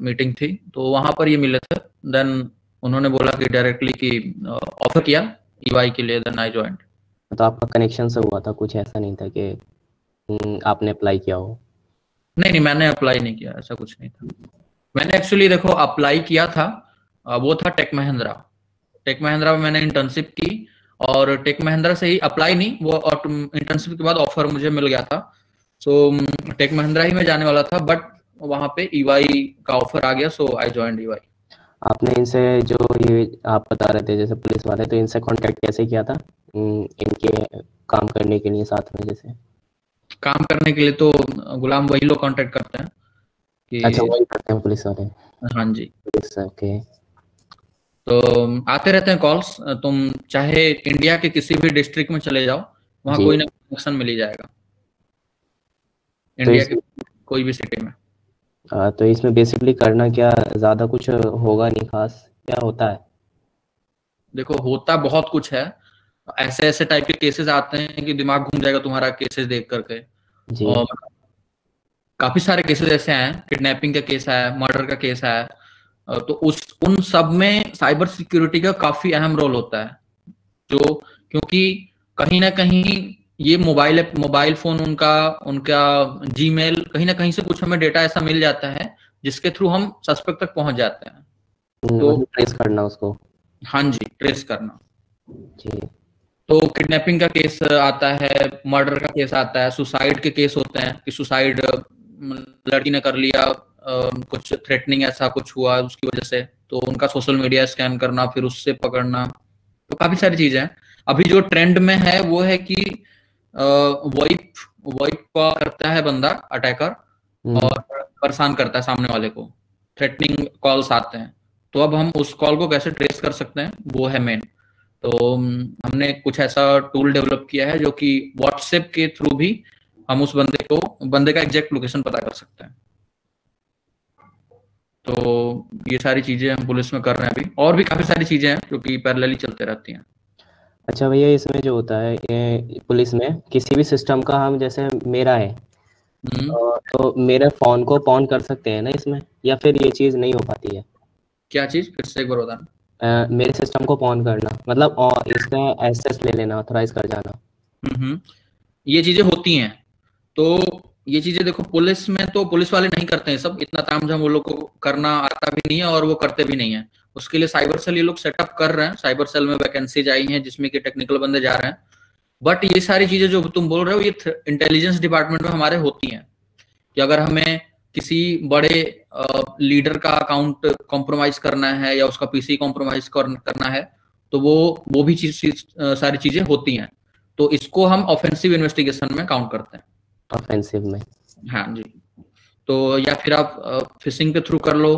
Speaker 8: मीटिंग थी, तो वहां पर ये मिले थे। देन उन्होंने बोला कि डायरेक्टली कि ऑफर किया ईवाई के लिए, देन आई जॉइंड।
Speaker 7: तो आपका कनेक्शन से हुआ था, कुछ ऐसा नहीं था कि आपने अप्लाई किया हो?
Speaker 8: नहीं, मैंने अप्लाई नहीं किया, ऐसा कुछ नहीं था। मैंने एक्चुअली देखो अप्लाई किया था, वो था टेक महिंद्रा। टेक महिंद्रा में मैंने इंटर्नशिप की, और टेक महिंद्रा से ही अप्लाई नहीं, वो इंटर्नशिप के बाद ऑफर मुझे मिल गया था। सो टेक महिंद्रा ही में जाने वाला था, बट वहां पे ईवाई का ऑफर आ गया, सो आई जॉइंड ईवाई।
Speaker 7: आपने इनसे जो ये आप बता रहे थे जैसे पुलिस वाले, तो इनसे कांटेक्ट कैसे किया था इनके काम करने के लिए साथ में? जैसे
Speaker 8: काम करने के लिए तो गुलाम वही लोग कांटेक्ट करते हैं कि
Speaker 7: अच्छा, वही करते हैं पुलिस वाले?
Speaker 8: हाँ जी,
Speaker 7: पुलिस, ओके।
Speaker 8: तो आते रहते हैं कॉल्स। तुम चाहे इंडिया के किसी भी डिस्ट्रिक्ट में चले जाओ, वहाँ कोई ना कनेक्शन मिल ही जाएगा, इंडिया के कोई भी सिटी में।
Speaker 7: तो इसमें बेसिकली करना क्या, ज्यादा कुछ होगा नहीं खास, क्या होता है?
Speaker 8: देखो होता बहुत कुछ है, ऐसे ऐसे टाइप के केसेस आते हैं कि दिमाग घूम जाएगा तुम्हारा केसेस देख करके। और काफी सारे केसेस ऐसे हैं, किडनैपिंग का केस है, मर्डर का केस है। तो उन सब में साइबर सिक्योरिटी का काफी अहम रोल होता है, जो क्योंकि कहीं ना कहीं ये मोबाइल फोन उनका जीमेल, कहीं ना कहीं से कुछ हमें डेटा ऐसा मिल जाता है जिसके थ्रू हम सस्पेक्ट तक पहुंच जाते हैं।
Speaker 7: तो ट्रेस करना उसको।
Speaker 8: हाँ जी, ट्रेस करना
Speaker 7: जी।
Speaker 8: तो किडनैपिंग का केस आता है, मर्डर का केस आता है, सुसाइड के केस होते हैं कि सुसाइड लड़की ने कर लिया, कुछ थ्रेटनिंग ऐसा कुछ हुआ उसकी वजह से, तो उनका सोशल मीडिया स्कैन करना, फिर उससे पकड़ना। तो काफी सारी चीजें हैं। अभी जो ट्रेंड में है वो है कि वॉइप का करता है बंदा, अटैकर, और परेशान करता है सामने वाले को, थ्रेटनिंग कॉल्स आते हैं, तो अब हम उस कॉल को कैसे ट्रेस कर सकते हैं, वो है मेन। तो हमने कुछ ऐसा टूल डेवलप किया है जो कि व्हाट्सएप के थ्रू भी हम उस बंदे का एग्जैक्ट लोकेशन पता कर सकते हैं। तो ये सारी चीजें हम पुलिस में कर रहे हैं अभी, और भी काफी सारी चीजें हैं जो कि पैरेलली चलते रहती हैं।
Speaker 7: अच्छा भैया, इसमें जो होता है ये पुलिस में किसी भी सिस्टम का, हम जैसे मेरा है तो मेरे फोन को पॉन कर सकते हैं ना इसमें, या फिर ये चीज नहीं हो पाती है?
Speaker 8: क्या चीज, फिर से एक बार बताना।
Speaker 7: मेरे सिस्टम को पॉन करना मतलब इसका एक्सेस ले लेना, ऑथराइज कर जाना।
Speaker 8: ये चीजें होती हैं। तो ये चीजें देखो, पुलिस में तो पुलिस वाले नहीं करते हैं सब, इतना तामझाम वो लोग को करना आता भी नहीं है और वो करते भी नहीं है। उसके लिए साइबर सेल ये लोग सेटअप कर रहे हैं, साइबर सेल में वैकेंसीज आई हैं जिसमें कि टेक्निकल बंदे जा रहे हैं। बट ये सारी चीजें जो तुम बोल रहे हो ये इंटेलिजेंस डिपार्टमेंट में हमारे होती हैं, कि अगर हमें किसी बड़े लीडर का अकाउंट कॉम्प्रोमाइज करना है या उसका पीसी कॉम्प्रोमाइज करना है, तो वो भी सारी चीजें होती हैं। तो इसको हम ऑफेंसिव इन्वेस्टिगेशन में काउंट करते हैं।
Speaker 7: ऑफेंसिव में?
Speaker 8: हाँ जी। तो या फिर आप फिशिंग के थ्रू कर लो,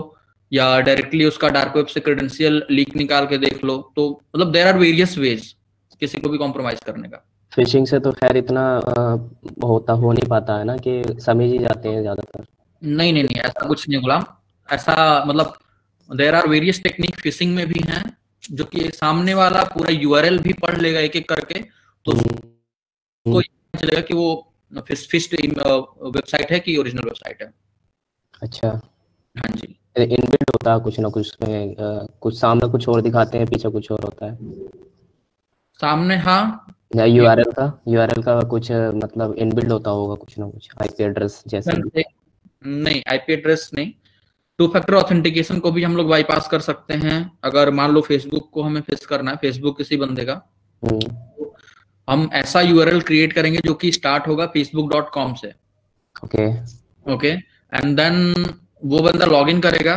Speaker 8: या डायरेक्टली उसका डार्क वेब से क्रेडेंशियल लीक निकाल के देख लो। तो मतलब देयर आर वेरियस वेज किसी को भी कॉम्प्रोमाइज करने का।
Speaker 7: फिशिंग से तो खैर इतना हो नहीं पाता है ना, कि समझ ही जाते हैं ज्यादातर।
Speaker 8: नहीं, ऐसा कुछ नहीं गुलाम। ऐसा मतलब there are various technique phishing में भी हैं, जो कि सामने वाला पूरा यूआरएल भी पढ़ लेगा एक एक करके, तो उसको चलेगा कि वो फिश्ड वेबसाइट है कि ओरिजिनल वेबसाइट है।
Speaker 7: अच्छा।
Speaker 8: हाँ जी।
Speaker 7: इनबिल्ट होता है कुछ ना कुछ में, कुछ सामने कुछ और दिखाते हैं, पीछे कुछ और होता है
Speaker 8: सामने। हाँ,
Speaker 7: यूआरएल का कुछ मतलब इनबिल्ट होता होगा कुछ ना कुछ, आईपी एड्रेस जैसे।
Speaker 8: नहीं, आईपी एड्रेस नहीं। टू फैक्टर ऑथेंटिकेशन को भी हम लोग बाईपास कर सकते हैं। अगर मान लो फेसबुक को हमें फिश करना है, फेसबुक किसी बंदे का, हम ऐसा यूआरएल क्रिएट करेंगे जो कि स्टार्ट होगा facebook.com से। ओके एंड देन वो बंदा लॉगिन करेगा,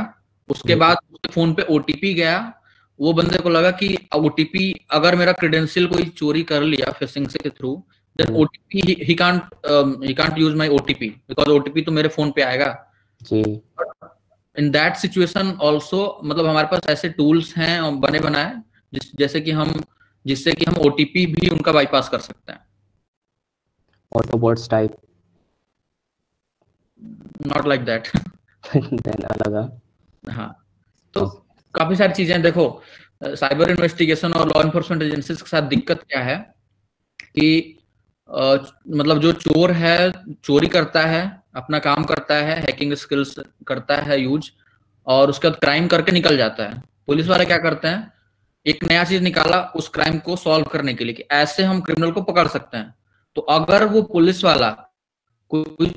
Speaker 8: उसके बाद उसके फोन पे ओटीपी गया, वो बंदे को लगा कि ओटीपी अगर मेरा क्रेडेंशियल कोई चोरी कर लिया फिशिंग से के थ्रू, देन ओटीपी ही can't use my OTP because OTP तो मेरे फोन पे आएगा
Speaker 7: जी।
Speaker 8: इन दैट सिचुएशन आल्सो मतलब हमारे पास ऐसे टूल्स हैं बने बनाए जिससे कि हम ओटीपी भी उनका बाईपास कर सकते हैं।
Speaker 7: Autobots type?
Speaker 8: Not like that.
Speaker 7: Then अलग।
Speaker 8: हाँ, तो काफी सारी चीजें देखो, साइबर इन्वेस्टिगेशन और लॉ एनफोर्समेंट एजेंसीज के साथ दिक्कत क्या है कि मतलब जो चोर है, चोरी करता है, अपना काम करता है, हैकिंग स्किल्स करता है यूज, और उसके बाद क्राइम करके निकल जाता है। पुलिस वाले क्या करते हैं, एक नया चीज निकाला उस क्राइम को सॉल्व करने के लिए कि ऐसे हम क्रिमिनल को पकड़ सकते हैं। तो अगर वो पुलिस वाला कोई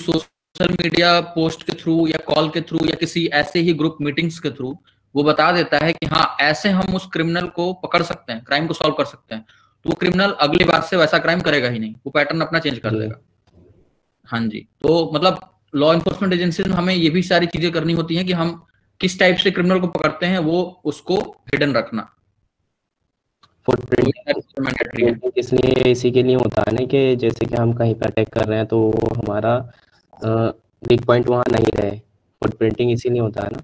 Speaker 8: सोशल मीडिया पोस्ट के थ्रू या कॉल के थ्रू या किसी ऐसे ही ग्रुप मीटिंग्स के थ्रू वो बता देता है कि हाँ ऐसे हम उस क्रिमिनल को पकड़ सकते हैं, क्राइम को सॉल्व कर सकते हैं, तो वो क्रिमिनल अगली बार से वैसा क्राइम करेगा ही नहीं, वो पैटर्न अपना चेंज कर देगा। हाँ जी। तो मतलब लॉ एनफोर्समेंट एजेंसी में हमें ये भी सारी चीजें करनी होती हैं कि हम किस टाइप से क्रिमिनल को पकड़ते हैं, वो उसको हिडन रखना।
Speaker 7: फुटप्रिंट इसलिए इसी के लिए होता है ना, कि जैसे कि हम कहीं पर अटैक कर रहे हैं तो हमारा वीक पॉइंट वहां नहीं रहे। फुटप्रिंटिंग इसीलिए होता है ना?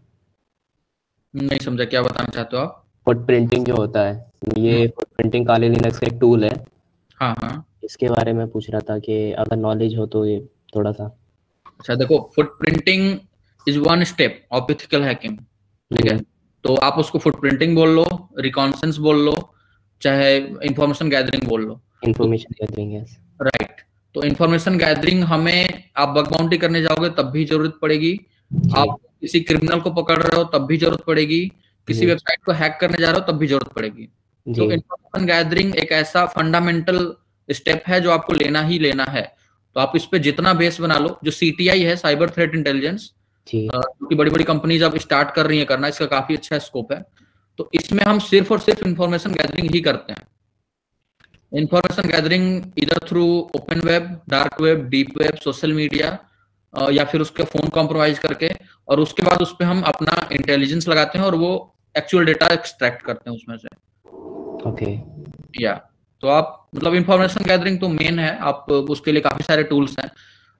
Speaker 8: नहीं समझा, क्या बताना चाहते हो आप?
Speaker 7: फुटप्रिंटिंग जो होता है, ये फुटप्रिंटिंग काली लिनक्स का एक टूल है।
Speaker 8: हाँ,
Speaker 7: इसके बारे में पूछ रहा था कि अगर नॉलेज हो तो ये थोड़ा सा।
Speaker 8: अच्छा देखो, footprinting is one step of ethical hacking, ठीक है? तो आप उसको फुटप्रिंटिंग बोल लो, रिकॉन्सेंस बोल लो, चाहे इंफॉर्मेशन गैदरिंग बोल लो।
Speaker 7: Information gathering, yes
Speaker 8: right. तो इंफॉर्मेशन गैदरिंग हमें, आप बग बाउंटी करने जाओगे तब भी जरूरत पड़ेगी, आप किसी क्रिमिनल को पकड़ रहे हो तब भी जरूरत पड़ेगी, किसी वेबसाइट को हैक करने जा रहे हो तब भी जरूरत पड़ेगी। तो इंफॉर्मेशन गैदरिंग एक ऐसा फंडामेंटल स्टेप है जो आपको लेना ही लेना है। तो आप इस पे जितना बेस बना लो, जो सीटीआई है, साइबर थ्रेट इंटेलिजेंस, क्योंकि बड़ी बड़ी कंपनीज अब स्टार्ट कर रही है करना, इसका काफी अच्छा स्कोप है। तो इसमें हम सिर्फ और सिर्फ इंफॉर्मेशन गैदरिंग ही करते हैं। इंफॉर्मेशन गैदरिंग इधर through open web, dark web, deep web, social media, या फिर उसके फोन कॉम्प्रोमाइज करके, और उसके बाद उस पर हम अपना इंटेलिजेंस लगाते हैं और वो एक्चुअल डेटा एक्सट्रैक्ट करते हैं उसमें से।
Speaker 7: ओके।
Speaker 8: या तो आप मतलब इंफॉर्मेशन गैदरिंग तो मेन है, आप उसके लिए काफी सारे टूल्स हैं।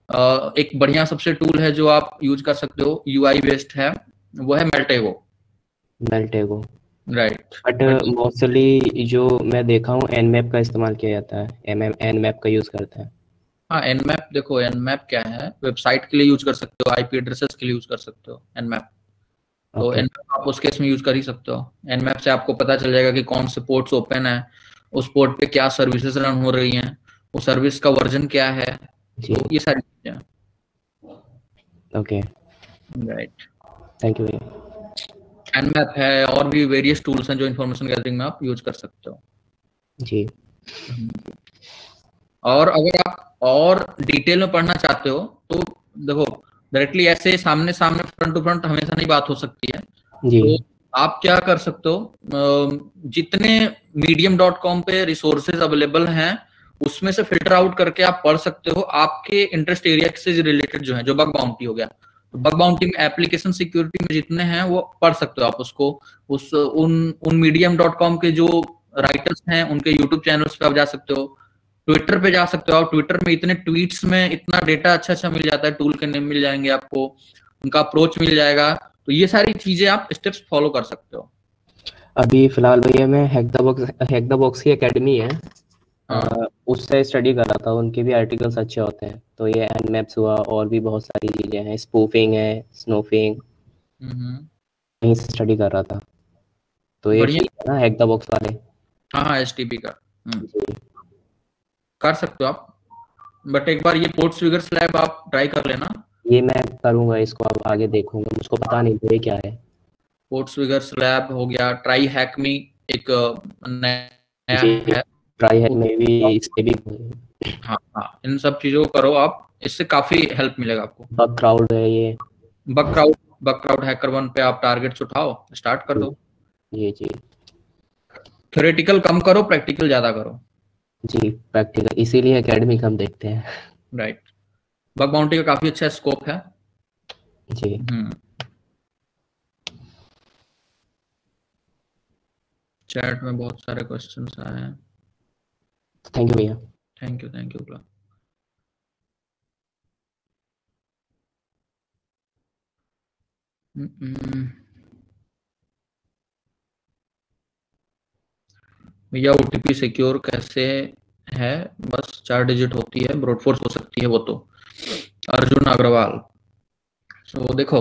Speaker 8: एक बढ़िया सबसे टूल है जो आप यूज कर सकते हो, यूआई बेस्ड है, वो है मेल्टेगो।
Speaker 7: मेल्टेगो,
Speaker 8: राइट।
Speaker 7: बट मोस्टली जो मैं देखा हूँ एनमैप का इस्तेमाल किया जाता है, एनमैप का यूज करते हैं।
Speaker 8: हाँ, एनमैप देखो, एनमैप क्या है, वेबसाइट के लिए यूज कर सकते हो, आईपी एड्रेसेस के लिए यूज कर सकते हो एनमैप। तो
Speaker 7: ओके,
Speaker 8: एनमैप आप उस केस में यूज कर ही सकते हो। एनमैप से आपको पता चल जाएगा कि कौन से पोर्ट्स ओपन है, उस पोर्ट पे क्या सर्विसेज रन हो रही हैं, वो सर्विस का वर्जन क्या है,
Speaker 7: जी,
Speaker 8: तो ये सारी चीजें।
Speaker 7: Okay,
Speaker 8: right.
Speaker 7: थैंक यू भैया।
Speaker 8: एनमैप है, और भी वेरियस टूल्स हैं जो इन्फॉर्मेशन गैदरिंग में आप यूज कर सकते हो।
Speaker 7: जी,
Speaker 8: और अगर आप और डिटेल में पढ़ना चाहते हो तो देखो, डायरेक्टली ऐसे सामने सामने फ्रंट टू फ्रंट हमेशा नहीं बात हो सकती है।
Speaker 7: जी,
Speaker 8: तो आप क्या कर सकते हो, जितने medium.com पे रिसोर्सेज अवेलेबल हैं उसमें से फिल्टर आउट करके आप पढ़ सकते हो, आपके इंटरेस्ट एरिया से रिलेटेड जो है, जो बग बाउंटी हो गया, तो बग बाउंटी में एप्लीकेशन सिक्योरिटी में जितने हैं वो पढ़ सकते हो आप उसको। उन medium.com के जो राइटर्स हैं उनके यूट्यूब चैनल्स पे आप जा सकते हो, ट्विटर पे जा सकते हो। आप ट्विटर में इतने ट्वीट्स में इतना डेटा अच्छा अच्छा मिल जाता है, टूल के नेम मिल जाएंगे आपको, उनका अप्रोच मिल जाएगा। तो ये सारी चीजें आप स्टेप्स फॉलो कर सकते हो।
Speaker 7: अभी फिलहाल भैया मैं हैक द बॉक्स की एकेडमी है,
Speaker 8: हाँ।
Speaker 7: उससे स्टडी कर रहा था, उनके भी आर्टिकल्स अच्छे होते हैं। तो ये एनमैप्स हुआ और भी बहुत सारी चीजें हैं, स्पूफिंग है, स्नूफिंग, यहीं से स्टडी कर रहा था। तो ये
Speaker 8: बढ़िया।
Speaker 7: ठीक है ना हैक द बॉक्स वाले?
Speaker 8: हाँ, एचटीपी का
Speaker 7: जी,
Speaker 8: कर सकते हो आप, बट एक बार ये पोर्ट्स फिगर्स लैब आप ट्राई कर लेना।
Speaker 7: ये मैं करूंगा, इसको अब आगे देखूंगा, मुझको पता नहीं था ये क्या है।
Speaker 8: पोर्ट्स फिगर्स लैब हो गया, ट्राई हैकमी एक नया
Speaker 7: जी,
Speaker 8: है।
Speaker 7: ट्राई हैक में भी, इस पे भी।
Speaker 8: हाँ हाँ, इन सब चीजों को करो आप, इससे काफी हेल्प मिलेगा आपको।
Speaker 7: बग क्राउड है ये।
Speaker 8: बग क्राउड हैकर वन पे आप टारगेट्स उठाओ, स्टार्ट कर दो।
Speaker 7: जी,
Speaker 8: थ्योरेटिकल कम करो, प्रैक्टिकल ज्यादा करो।
Speaker 7: जी, प्रैक्टिकल, इसीलिए एकेडमी हम देखते हैं।
Speaker 8: राइट। बग बाउंटी का काफी अच्छा स्कोप है।
Speaker 7: जी,
Speaker 8: चैट में बहुत सारे क्वेश्चंस आए हैं।
Speaker 7: थैंक यू भैया।
Speaker 8: थैंक यू भैया ओटीपी सिक्योर कैसे है? बस 4 डिजिट होती है, ब्रूट फोर्स हो सकती है वो तो। अर्जुन अग्रवाल, तो देखो,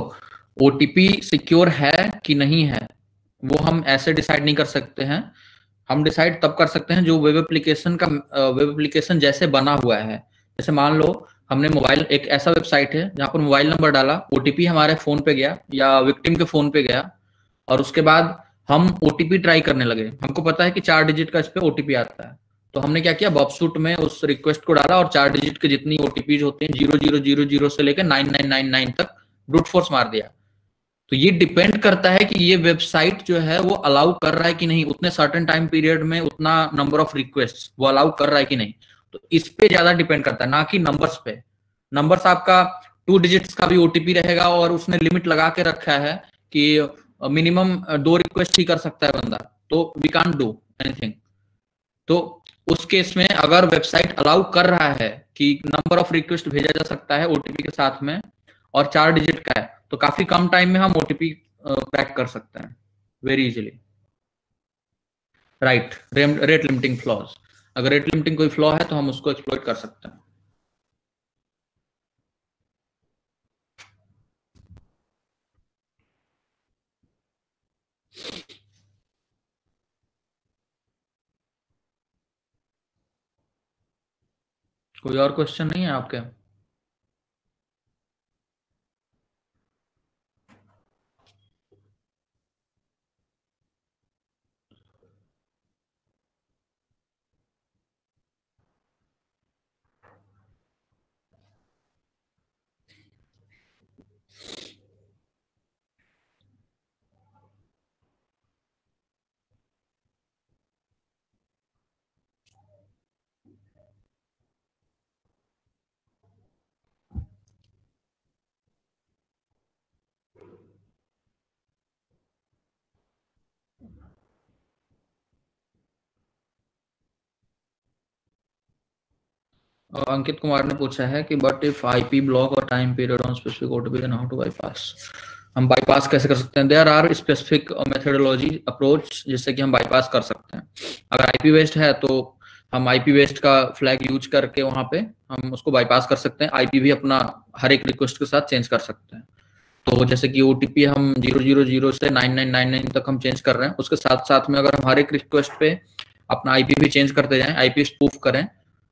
Speaker 8: ओटीपी सिक्योर है कि नहीं है वो हम ऐसे डिसाइड नहीं कर सकते हैं। हम डिसाइड तब कर सकते हैं जो वेब एप्लीकेशन जैसे बना हुआ है। जैसे मान लो हमने मोबाइल, एक ऐसा वेबसाइट है जहां पर मोबाइल नंबर डाला, ओटीपी हमारे फोन पे गया या विक्टिम के फोन पे गया, और उसके बाद हम ओटीपी ट्राई करने लगे। हमको पता है कि 4 डिजिट का इस पे ओटीपी आता है, तो हमने क्या किया, बॉबसूट में उस रिक्वेस्ट को डाला और 4 डिजिट के जितनी ओटीपीज होते हैं 0000 से लेकर 9999 तक ब्रूट फोर्स मार दिया। तो ये डिपेंड करता है कि ये वेबसाइट जो है वो अलाउ कर रहा है कि नहीं, उतने सर्टेन टाइम पीरियड में उतना नंबर ऑफ रिक्वेस्ट वो अलाउ कर रहा है कि नहीं। तो इस पे ज्यादा डिपेंड करता है, ना कि नंबर्स पे। नंबर्स आपका 2 डिजिट्स का भी ओटीपी रहेगा और उसने लिमिट लगा के रखा है कि मिनिमम 2 रिक्वेस्ट ही कर सकता है बंदा, तो वी कांट डू एनीथिंग। तो उस केस में अगर वेबसाइट अलाउ कर रहा है कि नंबर ऑफ रिक्वेस्ट भेजा जा सकता है ओटीपी के साथ में और 4 डिजिट का है, तो काफी कम टाइम में हम ओटीपी क्रैक कर सकते हैं very easily. Right. Rate limiting flaws, अगर रेट लिमिटिंग कोई फ्लॉ है तो हम उसको एक्सप्लॉइट कर सकते हैं। कोई और क्वेश्चन नहीं है आपके? अंकित कुमार ने पूछा है कि बट इफ आईपी ब्लॉक और time period on specific OTP then how to bypass, हम बाईपास कैसे कर सकते हैं? There are specific methodology approach जिससे कि हम बाईपास कर सकते हैं। अगर आईपी बेस्ड है तो हम आईपी बेस्ड का फ्लैग यूज करके वहां पे हम उसको बाईपास कर सकते हैं। आईपी भी अपना हर एक रिक्वेस्ट के साथ चेंज कर सकते हैं। तो जैसे कि ओटीपी हम 000 से 9999 तक हम चेंज कर रहे हैं, उसके साथ साथ में अगर हम हर एक रिक्वेस्ट पे अपना आईपी भी चेंज करते जाएं, आईपी स्पूफ करें,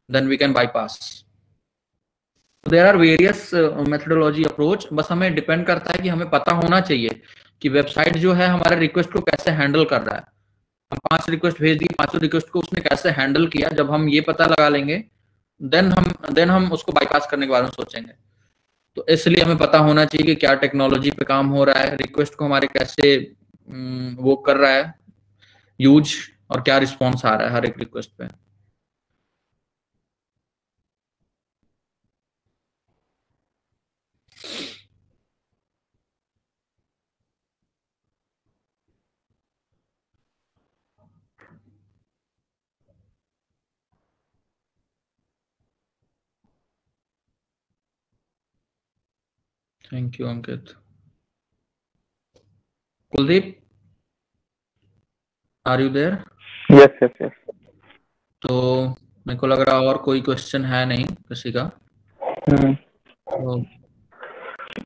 Speaker 8: then we can bypass. There are various methodology approach, बस हमें डिपेंड करता है कि हमें पता होना चाहिए कि वेबसाइट जो है हमारे रिक्वेस्ट को कैसे हैंडल कर रहा है। हम 5 रिक्वेस्ट भेज दी, 5 रिक्वेस्ट को उसने कैसे हैंडल किया, जब हम ये पता लगा लेंगे देन हम उसको बाईपास करने के बारे में सोचेंगे। तो इसलिए हमें पता होना चाहिए कि क्या टेक्नोलॉजी पे काम हो रहा है, रिक्वेस्ट को हमारे कैसे वो कर रहा है यूज, और क्या रिस्पॉन्स आ रहा है हर एक रिक्वेस्ट पे। Thank you Ankit. Kuldeep, are you there?
Speaker 4: Yes.
Speaker 8: तो मेरे को लग रहा और कोई क्वेश्चन है नहीं किसी का, तो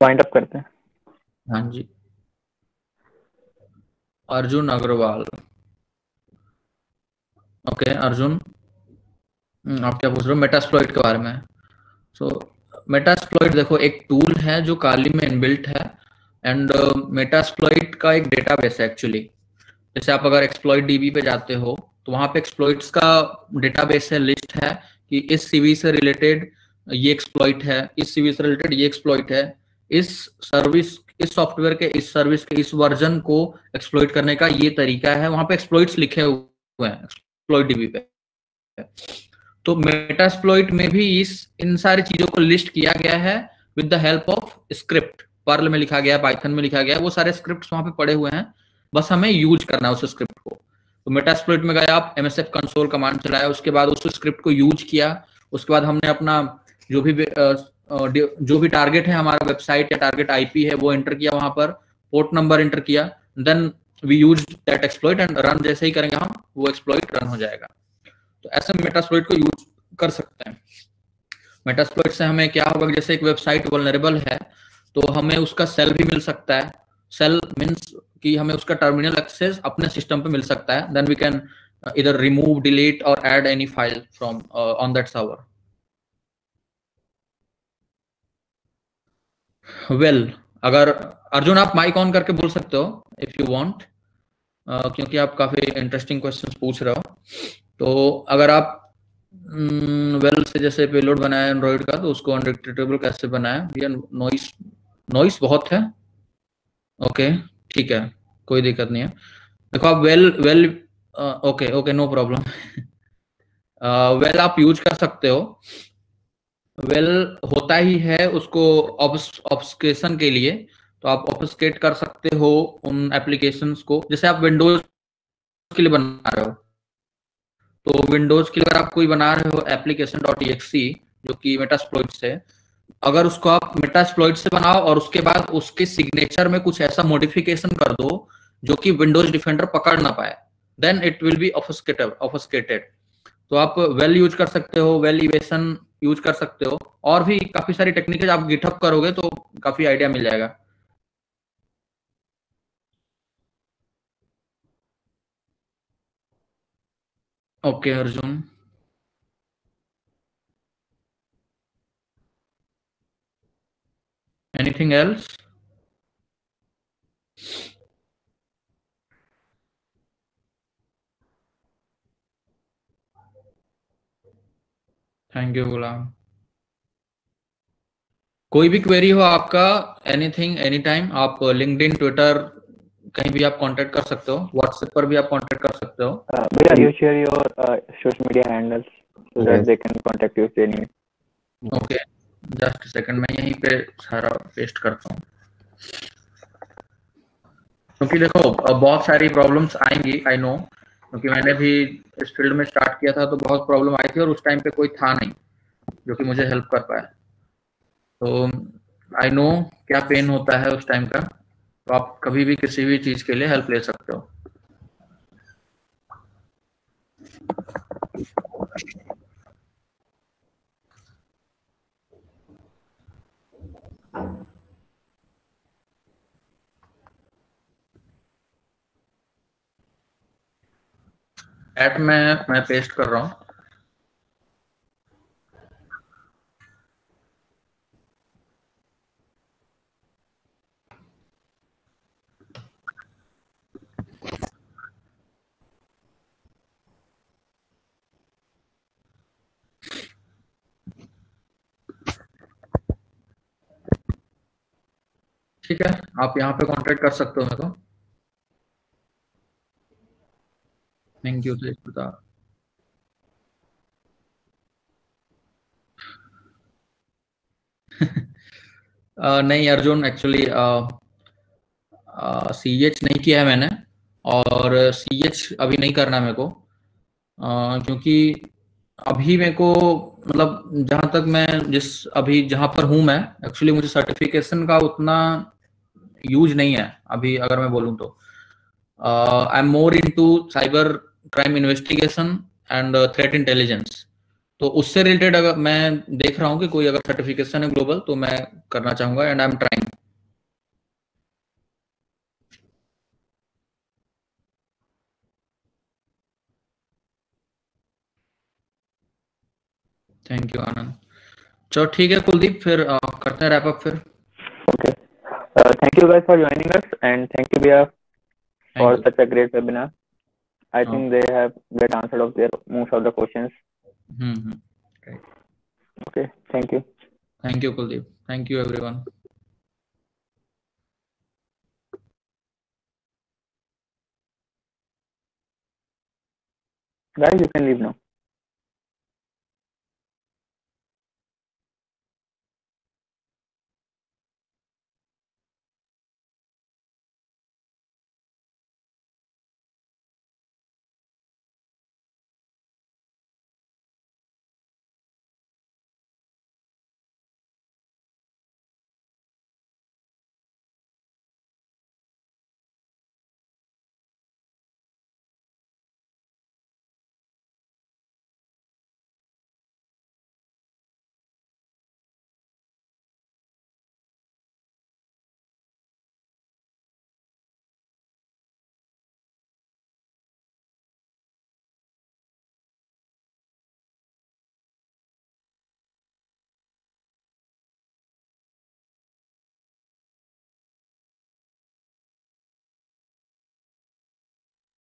Speaker 4: वाइंड अप करते हैं।
Speaker 8: हाँ जी, अर्जुन अग्रवाल। ओके अर्जुन, आप क्या पूछ रहे हो? मेटास्प्लॉइट के बारे में। सो मेटास्प्लॉइट देखो एक टूल है जो काली में इनबिल्ट है, एंड मेटास्प्लॉइट का एक डेटाबेस है एक्चुअली। जैसे आप अगर एक्सप्लॉइट डीबी पे जाते हो तो वहां पे एक्सप्लॉइट्स का डेटाबेस है, लिस्ट है कि इस सीवी से रिलेटेड ये एक्सप्लॉइट है, इस सीवी से रिलेटेड ये एक्सप्लॉइट है, इस सर्विस, इस सॉफ्टवेयर के इस सर्विस के इस वर्जन को एक्सप्लॉइट करने का ये तरीका है। वहां पे एक्सप्लॉइट्स लिखे हुए हैं एक्सप्लॉइट डीबी पे। तो मेटास्प्लॉइट में भी इन सारी चीजों को लिस्ट किया गया है with the help of script. Perl में लिखा गया है, पाइथन में लिखा गया है, वो सारे स्क्रिप्ट वहां पे पड़े हुए हैं, बस हमें यूज करना है उस स्क्रिप्ट को। तो मेटास्प्लॉइट में गए आप, MSF कंसोल कमांड चलाया, उसके बाद उस स्क्रिप्ट को यूज किया, उसके बाद हमने अपना जो भी टारगेट है हमारा वेबसाइट या टारगेट आईपी है वो एंटर किया, वहां पर पोर्ट नंबर एंटर किया, then we use that exploit and run जैसे ही करेंगे हम, वो एक्सप्लॉइट रन हो जाएगा। तो ऐसे मेटास्प्लॉइट को यूज कर सकते हैं। मेटास्प्लॉइट से हमें क्या होगा, जैसे एक वेबसाइट वल्नरेबल है तो हमें उसका सेल भी मिल सकता है। सेल मींस कि हमें उसका टर्मिनल एक्सेस अपने सिस्टम पे मिल सकता है, देन वी कैन इधर रिमूव, डिलीट और add any file from on that server. Well, अगर अर्जुन आप माइक ऑन करके बोल सकते हो इफ यू वांट, क्योंकि आप काफी इंटरेस्टिंग क्वेश्चंस पूछ रहे हो। तो अगर आप वेल से जैसे पेलोड बनाया एंड्रॉइड का, तो उसको अनडिक्टेबल कैसे बनाया? भैया नॉइस बहुत है। ओके ठीक है, कोई दिक्कत नहीं है। देखो आप well okay no problem. Well आप यूज कर सकते हो। वेल होता ही है उसको ऑब्स्केशन के लिए, तो आप ऑब्स्केट कर सकते हो उन एप्लीकेशंस को। जैसे आप विंडोज के लिए बना रहे हो, तो विंडोज के लिए अगर आप कोई बना रहे हो application.exe जो कि मेटास्प्लॉइट से, अगर उसको आप मेटास्प्लॉइट से बनाओ और उसके बाद उसके सिग्नेचर में कुछ ऐसा मॉडिफिकेशन कर दो जो कि विंडोज डिफेंडर पकड़ ना पाए, देन इट विल बी ऑब्फस्केटेड। तो आप वेल यूज कर सकते हो, वेल इवेशन यूज कर सकते हो, और भी काफी सारी टेक्निक आप गिटहब करोगे तो काफी आइडिया मिल जाएगा। Okay Arjun, anything else? Thank you Ghulam. कोई भी क्वेरी हो आपका, एनीथिंग एनी टाइम, आप लिंक्डइन, ट्विटर, कहीं भी आप कांटेक्ट कर सकते हो, व्हाट्सएप पर भी आप कांटेक्ट कर सकते हो।
Speaker 4: भैया you share your social media handles so that they can contact you if they need.
Speaker 8: Okay just second, मैं यहीं पे सारा पेस्ट करता हूँ, क्योंकि देखो बहुत सारी प्रॉब्लम्स आएंगी, आई नो, क्योंकि मैंने भी इस फील्ड में स्टार्ट किया था तो बहुत प्रॉब्लम आई थी और उस टाइम पे कोई था नहीं। जो कि मुझे हेल्प कर पाए। तो आई नो क्या पेन होता है उस टाइम का, तो आप कभी भी किसी भी चीज के लिए हेल्प ले सकते हो। चैट में मैं पेस्ट कर रहा हूँ। ठीक है, आप यहाँ पे कांटेक्ट कर सकते हो मेरे को। थैंक यू तेज प्रताप। नहीं अर्जुन, एक्चुअली CH नहीं किया है मैंने, और CH अभी नहीं करना मेरे को, क्योंकि अभी मेरे को मतलब जहाँ तक मैं अभी जहाँ पर हूँ मैं, एक्चुअली मुझे सर्टिफिकेशन का उतना यूज नहीं है अभी, अगर मैं बोलूँ तो। I am more into cyber crime investigation and threat intelligence. तो उससे रिलेटेड अगर मैं देख रहा हूँ कि कोई अगर सर्टिफिकेशन है ग्लोबल, तो मैं करना चाहूंगा, and I am trying. Thank you Anand. चलो ठीक है कुलदीप, फिर करते हैं रैप अप फिर।
Speaker 4: Okay. Thank you guys for joining us, and thank you, Bia, for
Speaker 8: Thank you.
Speaker 4: such a great webinar. I think they have get answered of their most of the questions.
Speaker 8: Right.
Speaker 4: Okay. Thank you.
Speaker 8: Thank you Kuldeep. Thank you everyone.
Speaker 4: Guys, you can leave now.